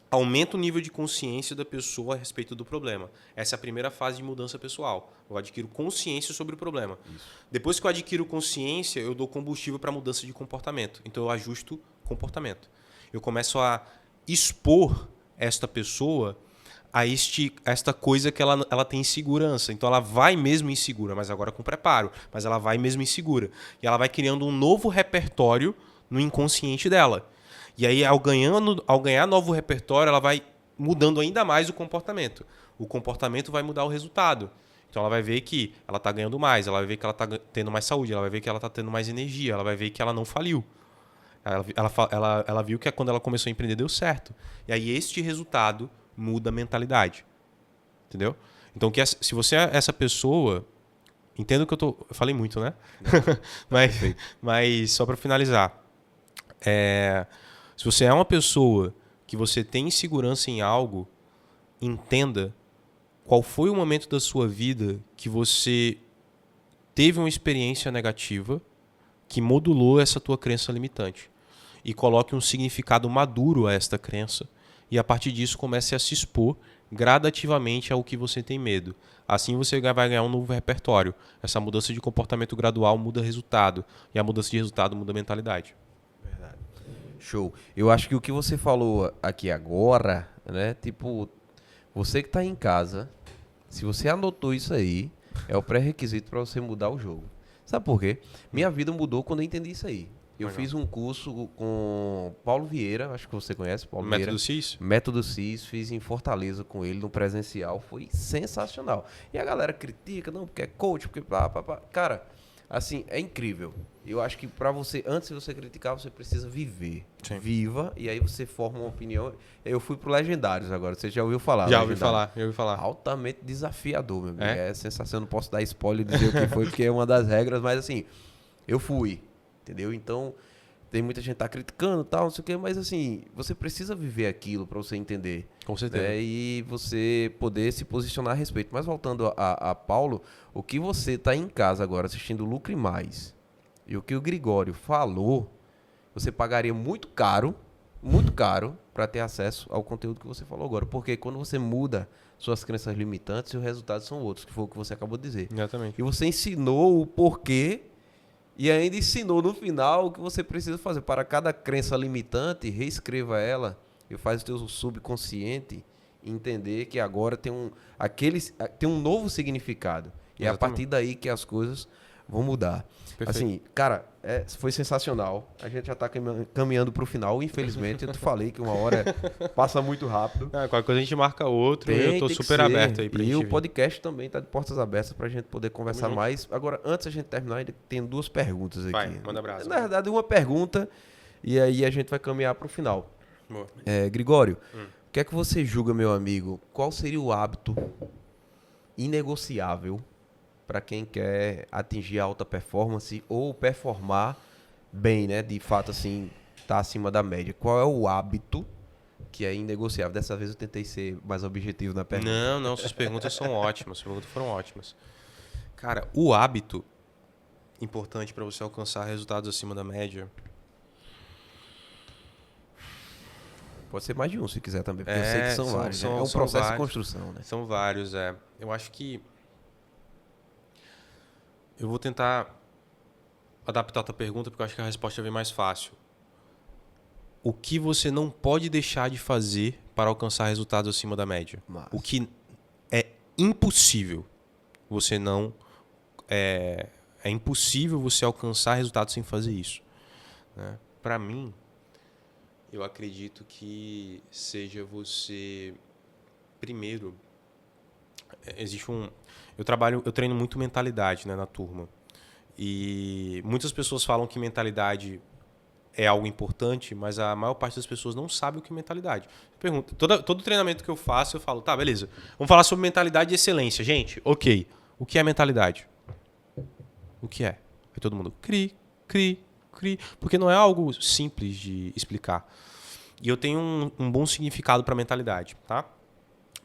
B: aumenta o nível de consciência da pessoa a respeito do problema. Essa é a primeira fase de mudança pessoal. Eu adquiro consciência sobre o problema. Isso. Depois que eu adquiro consciência, eu dou combustível para a mudança de comportamento. Então eu ajusto comportamento. Eu começo a expor esta pessoa a esta coisa que ela tem insegurança. Então ela vai mesmo insegura, mas agora com preparo. Mas ela vai mesmo insegura. E ela vai criando um novo repertório no inconsciente dela. E aí, ao ganhar novo repertório, ela vai mudando ainda mais o comportamento. O comportamento vai mudar o resultado. Então ela vai ver que ela está ganhando mais, ela vai ver que ela está tendo mais saúde, ela vai ver que ela está tendo mais energia, ela vai ver que ela não faliu. Ela viu que quando ela começou a empreender deu certo. E aí este resultado muda a mentalidade. Entendeu? Então, se você é essa pessoa... Entendo que eu falei muito, né? mas só para finalizar. Se você é uma pessoa que você tem insegurança em algo, entenda qual foi o momento da sua vida que você teve uma experiência negativa que modulou essa tua crença limitante. e coloque um significado maduro a esta crença. E a partir disso comece a se expor gradativamente ao que você tem medo. Assim você vai ganhar um novo repertório. Essa mudança de comportamento gradual muda resultado. E a mudança de resultado muda a mentalidade.
A: Verdade. Show. Eu acho que o que você falou aqui agora, né? Tipo, você que tá em casa, se você anotou isso aí, é o pré-requisito para você mudar o jogo. Sabe por quê? Minha vida mudou quando eu entendi isso aí. Eu fiz um curso com Paulo Vieira, acho que você conhece, Paulo Vieira.
B: Método CIS?
A: Método CIS, fiz em Fortaleza com ele, no presencial, foi sensacional. E a galera critica, não, porque é coach, porque pá. Cara, assim, é incrível. Eu acho que pra você, antes de você criticar, você precisa viver.
B: Sim.
A: Viva, e aí você forma uma opinião. Eu fui pro Legendários agora, você já ouviu falar?
B: Já ouvi falar.
A: Altamente desafiador, meu amigo. É sensacional, eu não posso dar spoiler e dizer o que foi, porque é uma das regras, mas assim, eu fui. Entendeu? Então, tem muita gente que tá criticando e tal, não sei o quê, mas assim, você precisa viver aquilo para você entender.
B: Com certeza.
A: Né? E você poder se posicionar a respeito. Mas voltando a Paulo, o que você tá em casa agora assistindo Lucre Mais e o que o Gregório falou, você pagaria muito caro para ter acesso ao conteúdo que você falou agora. Porque quando você muda suas crenças limitantes, os resultados são outros, que foi o que você acabou de dizer.
B: Exatamente.
A: E você ensinou o porquê e ainda ensinou no final o que você precisa fazer. Para cada crença limitante, reescreva ela e faz o teu subconsciente entender que agora tem um novo significado. E é a partir daí que as coisas vão mudar. Perfeito. Assim, cara, foi sensacional. A gente já está caminhando para o final, infelizmente. Eu te falei que uma hora passa muito rápido.
B: Qualquer coisa a gente marca outro e eu estou super aberto aí pra gente.
A: E o podcast também está de portas abertas para a gente poder conversar mais. Agora, antes a gente terminar, ainda tem 2 perguntas aqui.
B: Vai, manda abraço.
A: Na verdade, uma pergunta e aí a gente vai caminhar para o final.
B: Boa.
A: Gregório, o que é que você julga, meu amigo? Qual seria o hábito inegociável para quem quer atingir alta performance ou performar bem, né? De fato, assim, tá acima da média. Qual é o hábito que é inegociável? Dessa vez eu tentei ser mais objetivo na pergunta.
B: Não, suas perguntas são ótimas. Suas perguntas foram ótimas. Cara, o hábito importante para você alcançar resultados acima da média...
A: Pode ser mais de um, se quiser também, porque eu sei que são vários. É um processo de construção, né?
B: São vários, Eu acho que... Eu vou tentar adaptar a tua pergunta, porque eu acho que a resposta vem mais fácil. O que você não pode deixar de fazer para alcançar resultados acima da média? Massa. O que é impossível você não... É impossível você alcançar resultados sem fazer isso. Né? Para mim, eu acredito que seja você... Primeiro, existe um... Eu treino muito mentalidade, né, na turma. E muitas pessoas falam que mentalidade é algo importante, mas a maior parte das pessoas não sabe o que é mentalidade. Pergunta, todo treinamento que eu faço, eu falo, tá, beleza. Vamos falar sobre mentalidade e excelência. Gente, ok. O que é mentalidade? O que é? Aí todo mundo, cri. Porque não é algo simples de explicar. E eu tenho um bom significado para mentalidade, tá?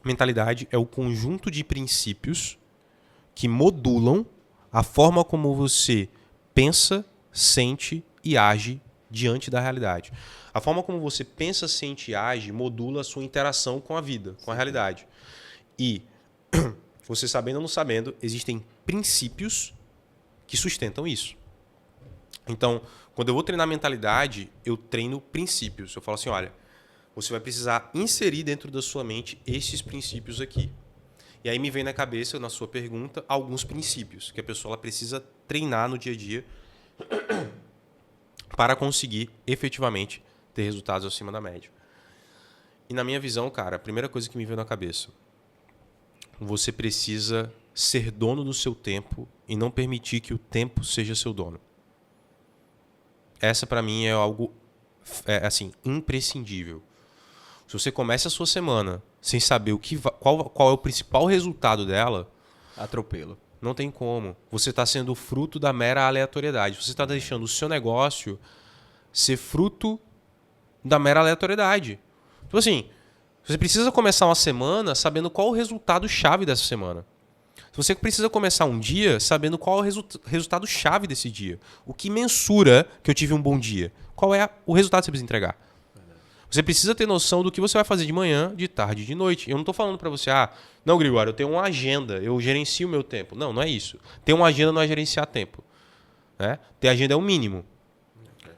B: Mentalidade é o conjunto de princípios que modulam a forma como você pensa, sente e age diante da realidade. A forma como você pensa, sente e age modula a sua interação com a vida, com a realidade. E, você sabendo ou não sabendo, existem princípios que sustentam isso. Então, quando eu vou treinar mentalidade, eu treino princípios. Eu falo assim, olha, você vai precisar inserir dentro da sua mente esses princípios aqui. E aí me vem na cabeça, na sua pergunta, alguns princípios que a pessoa ela precisa treinar no dia a dia para conseguir efetivamente ter resultados acima da média. E na minha visão, cara, a primeira coisa que me veio na cabeça, você precisa ser dono do seu tempo e não permitir que o tempo seja seu dono. Essa para mim é algo assim, imprescindível. Se você começa a sua semana sem saber qual é o principal resultado dela...
A: Atropelo.
B: Não tem como. Você está sendo fruto da mera aleatoriedade. Você está deixando o seu negócio ser fruto da mera aleatoriedade. Tipo assim, você precisa começar uma semana sabendo qual o resultado-chave dessa semana. Você precisa começar um dia sabendo qual é o resultado-chave desse dia. O que mensura que eu tive um bom dia? Qual é o resultado que você precisa entregar? Você precisa ter noção do que você vai fazer de manhã, de tarde e de noite. Eu não estou falando para você, não, Gregório, eu tenho uma agenda, eu gerencio o meu tempo. Não, não é isso. Ter uma agenda não é gerenciar tempo. Né? Ter agenda é o mínimo.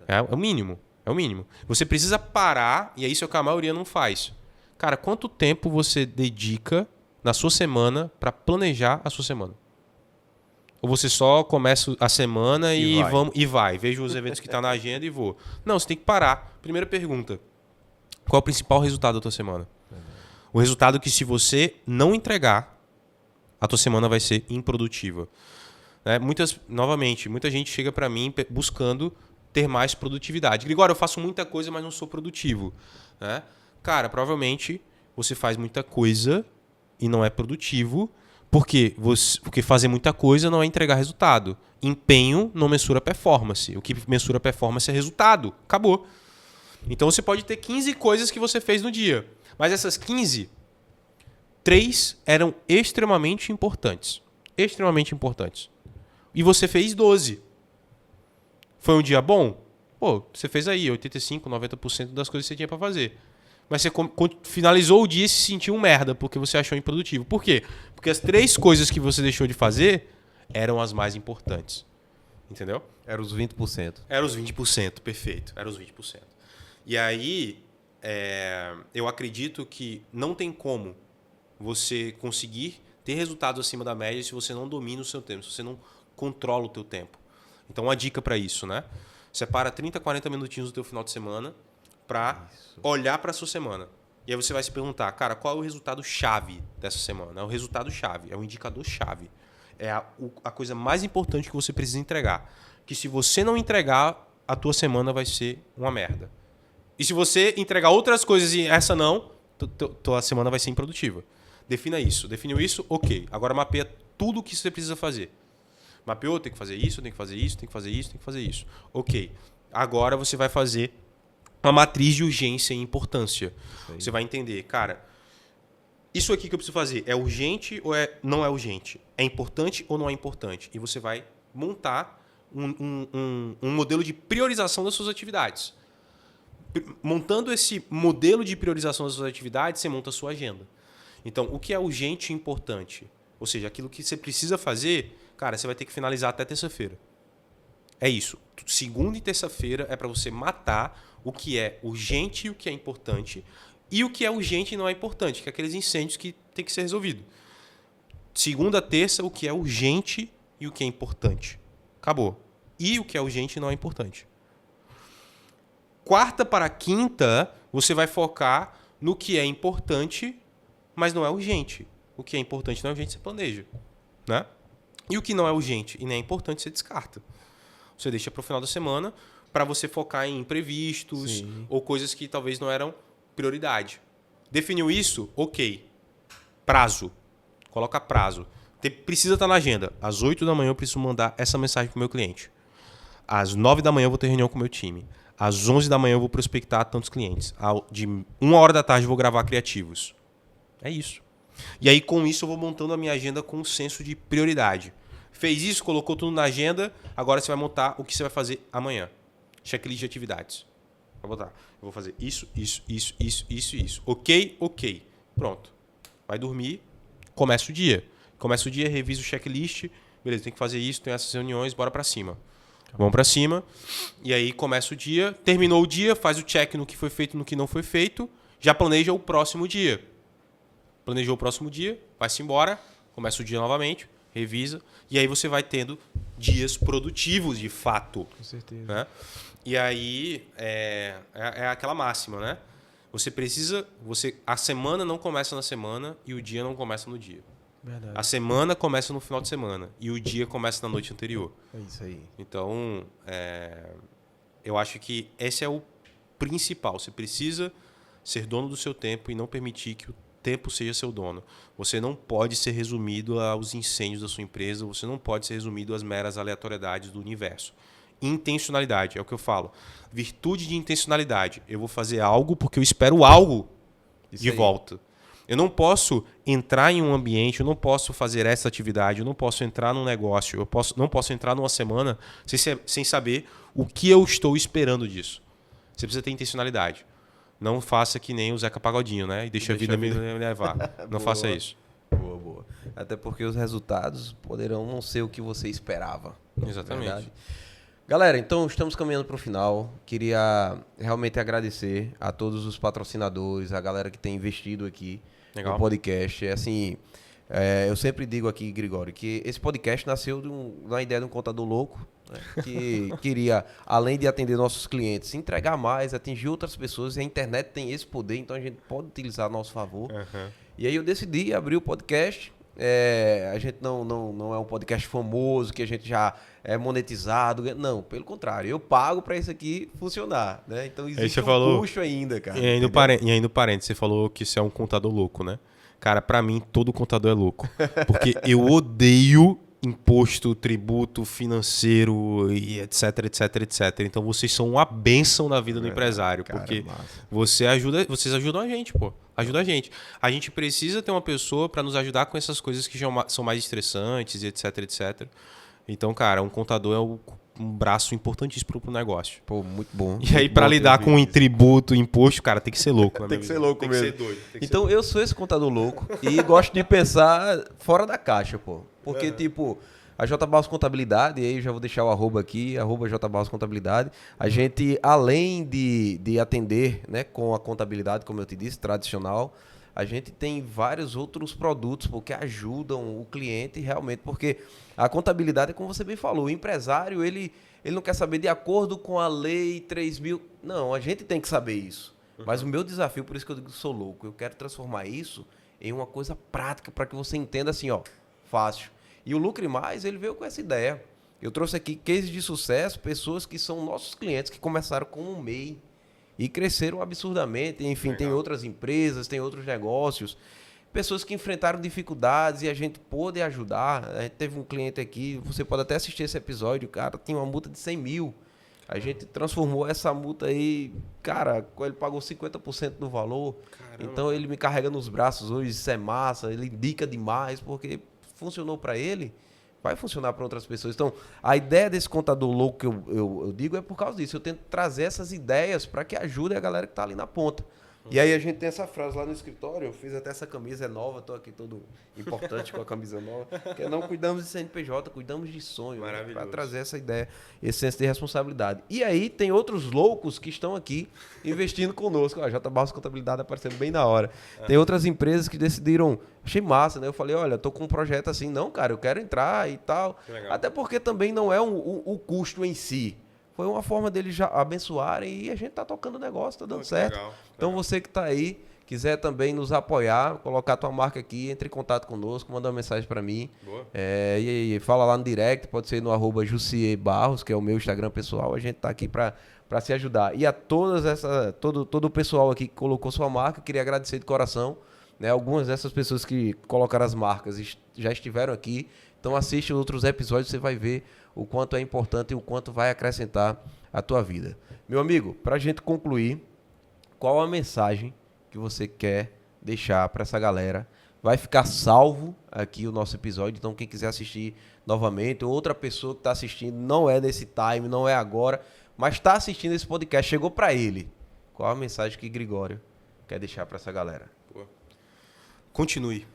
B: É o mínimo. É o mínimo. Você precisa parar, e é isso que a maioria não faz. Cara, quanto tempo você dedica na sua semana para planejar a sua semana? Ou você só começa a semana e vai. Vejo os eventos que estão na agenda e vou. Não, você tem que parar. Primeira pergunta. Qual é o principal resultado da tua semana? O resultado é que se você não entregar, a tua semana vai ser improdutiva. Né? Muita gente chega para mim buscando ter mais produtividade. Gregório, eu faço muita coisa, mas não sou produtivo. Né? Cara, provavelmente você faz muita coisa e não é produtivo, porque fazer muita coisa não é entregar resultado. Empenho não mensura performance. O que mensura performance é resultado. Acabou. Então você pode ter 15 coisas que você fez no dia. Mas essas 15, 3 eram extremamente importantes. Extremamente importantes. E você fez 12. Foi um dia bom? Pô, você fez aí 85, 90% das coisas que você tinha para fazer. Mas você finalizou o dia e se sentiu um merda porque você achou improdutivo. Por quê? Porque as 3 coisas que você deixou de fazer eram as mais importantes. Entendeu?
A: Eram os 20%.
B: Eram os 20%, perfeito. Eram os 20%. E aí, eu acredito que não tem como você conseguir ter resultados acima da média se você não domina o seu tempo, se você não controla o teu tempo. Então, uma dica para isso, né? Separa 30, 40 minutinhos do teu final de semana para olhar para a sua semana. E aí você vai se perguntar, cara, qual é o resultado-chave dessa semana? É o resultado-chave, é o indicador-chave. É a coisa mais importante que você precisa entregar. Que se você não entregar, a tua semana vai ser uma merda. E se você entregar outras coisas e essa não, tua semana vai ser improdutiva. Defina isso. Definiu isso? Ok. Agora mapeia tudo o que você precisa fazer. Mapeou, tem que fazer isso, tem que fazer isso, tem que fazer isso, tem que fazer isso. Ok. Agora você vai fazer uma matriz de urgência e importância. Você vai entender, cara, isso aqui que eu preciso fazer é urgente ou não é urgente? É importante ou não é importante? E você vai montar um modelo de priorização das suas atividades. Montando esse modelo de priorização das suas atividades, você monta a sua agenda. Então, o que é urgente e importante? Ou seja, aquilo que você precisa fazer, cara, você vai ter que finalizar até terça-feira. É isso. Segunda e terça-feira é para você matar o que é urgente e o que é importante. E o que é urgente e não é importante, que é aqueles incêndios que tem que ser resolvido. Segunda, terça, o que é urgente e o que é importante. Acabou. E o que é urgente e não é importante. Quarta para quinta, você vai focar no que é importante, mas não é urgente. O que é importante não é urgente, você planeja. Né? E o que não é urgente e nem é importante, você descarta. Você deixa para o final da semana para você focar em imprevistos ou coisas que talvez não eram prioridade. Definiu isso? Ok. Prazo. Coloca prazo. Precisa estar na agenda. Às 8 da manhã eu preciso mandar essa mensagem para o meu cliente. Às 9 da manhã eu vou ter reunião com o meu time. Às 11 da manhã eu vou prospectar tantos clientes. De 1 hora da tarde eu vou gravar criativos. É isso. E aí com isso eu vou montando a minha agenda com um senso de prioridade. Fez isso, colocou tudo na agenda, agora você vai montar o que você vai fazer amanhã. Checklist de atividades. Vou botar. Eu vou fazer isso. Ok? Ok. Pronto. Vai dormir, começa o dia. Começa o dia, revisa o checklist. Beleza, tem que fazer isso, tem essas reuniões, bora pra cima. Vamos pra cima. E aí começa o dia. Terminou o dia, faz o check no que foi feito, no que não foi feito. Já planeja o próximo dia. Planejou o próximo dia, vai-se embora, começa o dia novamente, revisa. E aí você vai tendo dias produtivos, de fato.
A: Com certeza.
B: Né? E aí é aquela máxima, né? A semana não começa na semana e o dia não começa no dia.
A: Verdade.
B: A semana começa no final de semana e o dia começa na noite anterior.
A: É isso aí.
B: Então, eu acho que esse é o principal. Você precisa ser dono do seu tempo e não permitir que o tempo seja seu dono. Você não pode ser resumido aos incêndios da sua empresa, você não pode ser resumido às meras aleatoriedades do universo. Intencionalidade, é o que eu falo. Virtude de intencionalidade. Eu vou fazer algo porque eu espero algo de volta. Eu não posso entrar em um ambiente, eu não posso fazer essa atividade, eu não posso entrar num negócio, não posso entrar numa semana sem saber o que eu estou esperando disso. Você precisa ter intencionalidade. Não faça que nem o Zeca Pagodinho, né? E deixa a vida me levar. Não faça isso.
A: Boa. Até porque os resultados poderão não ser o que você esperava.
B: Exatamente.
A: Verdade? Galera, então estamos caminhando para o final. Queria realmente agradecer a todos os patrocinadores, a galera que tem investido aqui no podcast. Assim, eu sempre digo aqui, Gregório, que esse podcast nasceu da ideia de um contador louco, né, que queria, além de atender nossos clientes, entregar mais, atingir outras pessoas. E a internet tem esse poder, então a gente pode utilizar a nosso favor.
B: Uhum.
A: E aí eu decidi abrir o podcast. A gente não é um podcast famoso, que a gente já é monetizado. Não, pelo contrário, eu pago para isso aqui funcionar, né? Então existe custo ainda, cara.
B: E ainda parênteses, você falou que você é um contador louco, né? Cara, para mim, todo contador é louco. Porque eu odeio imposto, tributo, financeiro, e etc. Então vocês são uma bênção na vida do empresário.
A: Cara,
B: porque vocês ajudam a gente, pô. Ajuda a gente. A gente precisa ter uma pessoa para nos ajudar com essas coisas que são mais estressantes, etc. Então, cara, um contador é um braço importantíssimo pro negócio.
A: Pô, muito bom.
B: E aí, para lidar com tributo, imposto, cara, tem que ser louco.
A: Tem que ser louco mesmo.
B: Tem que ser doido.
A: Então, eu sou esse contador louco e gosto de pensar fora da caixa, pô. Porque, tipo, a J Barros Contabilidade, e aí eu já vou deixar o arroba aqui, @J Barros Contabilidade. A gente, além de atender, né, com a contabilidade, como eu te disse, tradicional, a gente tem vários outros produtos porque ajudam o cliente realmente, porque a contabilidade é como você bem falou, o empresário, ele não quer saber de acordo com a lei 3.000. Não, a gente tem que saber isso. Mas o meu desafio, por isso que eu digo que sou louco, eu quero transformar isso em uma coisa prática para que você entenda assim, ó, fácil. E o Lucre Mais, ele veio com essa ideia. Eu trouxe aqui cases de sucesso, pessoas que são nossos clientes, que começaram com um MEI e cresceram absurdamente. Enfim, tem outras empresas, tem outros negócios. Pessoas que enfrentaram dificuldades e a gente pôde ajudar. A gente teve um cliente aqui, você pode até assistir esse episódio, o cara tinha uma multa de 100 mil. A gente transformou essa multa aí, cara, ele pagou 50% do valor. Caramba. Então ele me carrega nos braços hoje, isso é massa, ele indica demais, porque funcionou para ele, vai funcionar para outras pessoas. Então, a ideia desse contador louco que eu digo é por causa disso. Eu tento trazer essas ideias para que ajude a galera que está ali na ponta. E aí a gente tem essa frase lá no escritório, eu fiz até essa camisa, é nova, estou aqui todo importante com a camisa nova, que é não cuidamos de CNPJ, cuidamos de sonho, né, para trazer essa ideia, esse senso de responsabilidade. E aí tem outros loucos que estão aqui investindo conosco, a J Barros Contabilidade aparecendo bem na hora. Tem outras empresas que decidiram, achei massa, né? Eu falei, olha, estou com um projeto assim, não, cara, eu quero entrar e tal. Até porque também não é o custo em si. Foi uma forma deles já abençoarem e a gente tá tocando o negócio, tá dando certo. Legal. Então você que tá aí, quiser também nos apoiar, colocar tua marca aqui, entre em contato conosco, manda uma mensagem para mim. E fala lá no direct, pode ser no @JussierBarros, que é o meu Instagram pessoal, a gente tá aqui para se ajudar. E a todo o pessoal aqui que colocou sua marca, queria agradecer de coração, né? Algumas dessas pessoas que colocaram as marcas já estiveram aqui, então assiste outros episódios, você vai ver o quanto é importante e o quanto vai acrescentar a tua vida. Meu amigo, para a gente concluir, qual a mensagem que você quer deixar para essa galera? Vai ficar salvo aqui o nosso episódio, então quem quiser assistir novamente, ou outra pessoa que está assistindo, não é nesse time, não é agora, mas está assistindo esse podcast, chegou para ele. Qual a mensagem que Gregório quer deixar para essa galera?
B: Continue.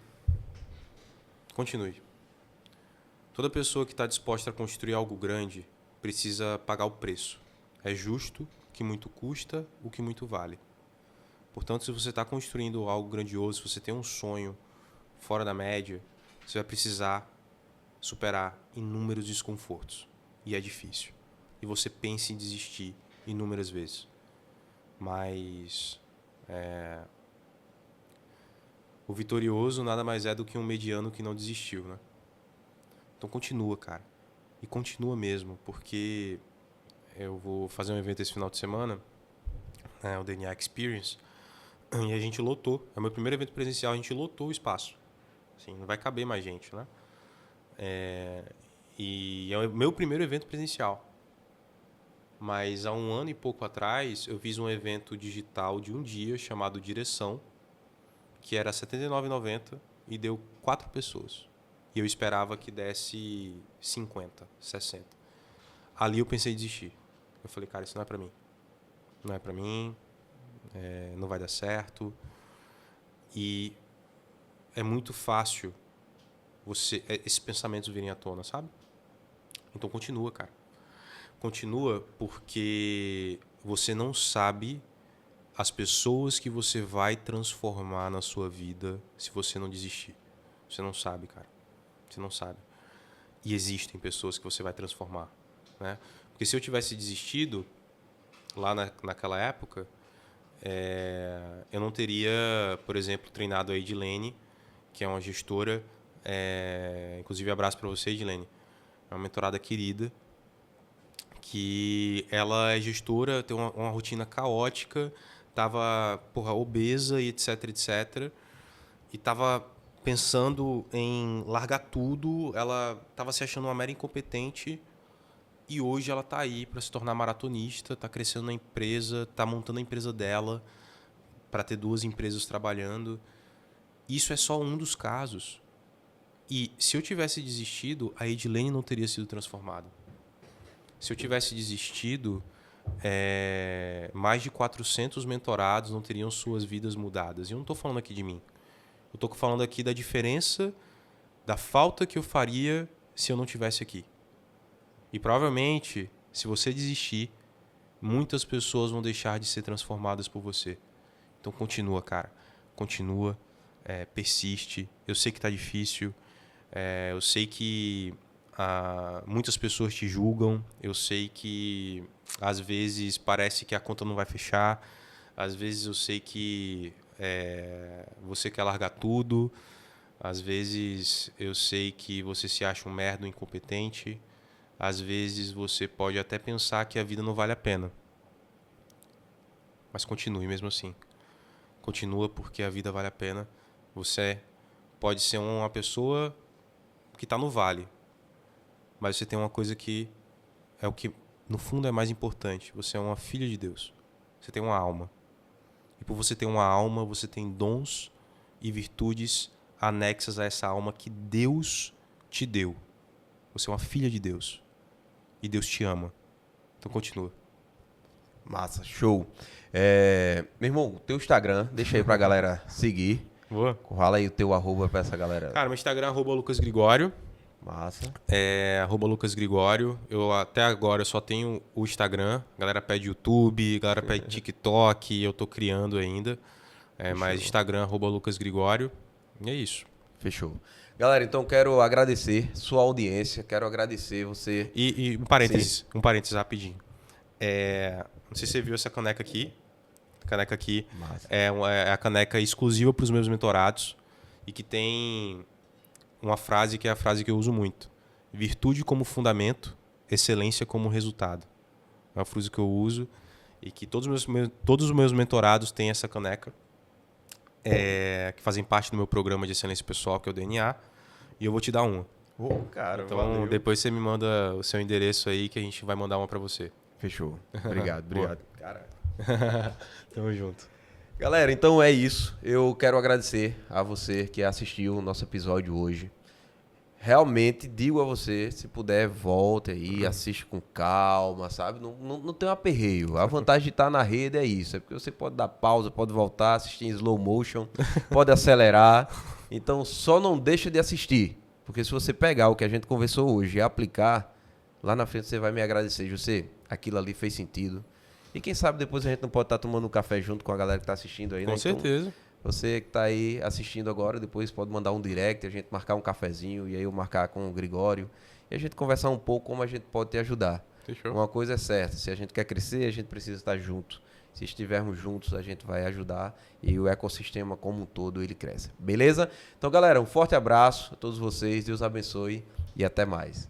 B: Toda pessoa que está disposta a construir algo grande precisa pagar o preço. É justo que muito custa o que muito vale. Portanto, se você está construindo algo grandioso, se você tem um sonho fora da média, você vai precisar superar inúmeros desconfortos. E é difícil. E você pensa em desistir inúmeras vezes. Mas o vitorioso nada mais é do que um mediano que não desistiu, né? Então continua, cara. E continua mesmo, porque eu vou fazer um evento esse final de semana, né, o DNA Experience, e a gente lotou. É o meu primeiro evento presencial, a gente lotou o espaço. Assim, não vai caber mais gente, né? E é o meu primeiro evento presencial. Mas há um ano e pouco atrás, eu fiz um evento digital de um dia chamado Direção. que era R$ 79,90 e deu 4 pessoas. E eu esperava que desse 50, 60. Ali eu pensei em desistir. Eu falei, cara, isso não é pra mim. Não é pra mim, não vai dar certo. E é muito fácil esses pensamentos virem à tona, sabe? Então continua, cara. Continua porque você não sabe as pessoas que você vai transformar na sua vida se você não desistir. Você não sabe, cara. Você não sabe. E existem pessoas que você vai transformar, né? Porque se eu tivesse desistido lá naquela época, eu não teria, por exemplo, treinado a Edilene, que é uma gestora. Inclusive, abraço para você, Edilene. É uma mentorada querida, que ela é gestora, tem uma rotina caótica, estava obesa e etc, etc. E estava pensando em largar tudo, ela estava se achando uma mera incompetente e hoje ela está aí para se tornar maratonista, está crescendo na empresa, está montando a empresa dela para ter 2 empresas trabalhando. Isso é só um dos casos. E se eu tivesse desistido, a Edilene não teria sido transformada. Se eu tivesse desistido, mais de 400 mentorados não teriam suas vidas mudadas. E eu não estou falando aqui de mim. Eu estou falando aqui da diferença, da falta que eu faria se eu não estivesse aqui. E provavelmente, se você desistir, muitas pessoas vão deixar de ser transformadas por você. Então continua, cara. Continua, persiste. Eu sei que está difícil. Eu sei que muitas pessoas te julgam. Eu sei que às vezes parece que a conta não vai fechar. Às vezes eu sei que você quer largar tudo. Às vezes eu sei que você se acha um merda, um incompetente. Às vezes você pode até pensar que a vida não vale a pena. Mas continue mesmo assim. Continua porque a vida vale a pena. Você pode ser uma pessoa que está no vale. Mas você tem uma coisa que é o que, no fundo, é mais importante. Você é uma filha de Deus. Você tem uma alma. E por você ter uma alma, você tem dons e virtudes anexas a essa alma que Deus te deu. Você é uma filha de Deus. E Deus te ama. Então continua.
A: Massa, show. Meu irmão, teu Instagram, deixa aí pra galera seguir.
B: Boa.
A: Fala aí o teu @, pra essa galera.
B: Cara, meu Instagram é @LucasGrigório.
A: Massa.
B: @LucasGrigório. Até agora eu só tenho o Instagram. A galera pede YouTube, a galera pede TikTok, eu tô criando ainda. Mas Instagram @LucasGrigório. E é isso.
A: Fechou. Galera, então quero agradecer sua audiência, quero agradecer você.
B: E um parênteses rapidinho. Não sei se você viu essa caneca aqui. A caneca aqui é a caneca exclusiva para os meus mentorados e que tem uma frase que é a frase que eu uso muito. Virtude como fundamento, excelência como resultado. É uma frase que eu uso e que todos os meus mentorados têm essa caneca. Que fazem parte do meu programa de excelência pessoal, que é o DNA, e eu vou te dar uma.
A: Cara,
B: então,
A: valeu.
B: Depois você me manda o seu endereço aí, que a gente vai mandar uma para você.
A: Fechou. Obrigado. Cara.
B: Tamo junto.
A: Galera, então é isso. Eu quero agradecer a você que assistiu o nosso episódio hoje. Realmente, digo a você, se puder, volte aí, assiste com calma, sabe? Não tem um aperreio. A vantagem de estar na rede é isso. É porque você pode dar pausa, pode voltar, assistir em slow motion, pode acelerar. Então, só não deixa de assistir. Porque se você pegar o que a gente conversou hoje e aplicar, lá na frente você vai me agradecer. José, aquilo ali fez sentido. E quem sabe depois a gente não pode estar tomando um café junto com a galera que está assistindo aí, né?
B: Com certeza.
A: Então, você que está aí assistindo agora, depois pode mandar um direct, a gente marcar um cafezinho e aí eu marcar com o Grigório e a gente conversar um pouco como a gente pode te ajudar.
B: Fechou.
A: Uma coisa é certa, se a gente quer crescer, a gente precisa estar junto. Se estivermos juntos, a gente vai ajudar e o ecossistema como um todo, ele cresce. Beleza? Então, galera, um forte abraço a todos vocês, Deus abençoe e até mais.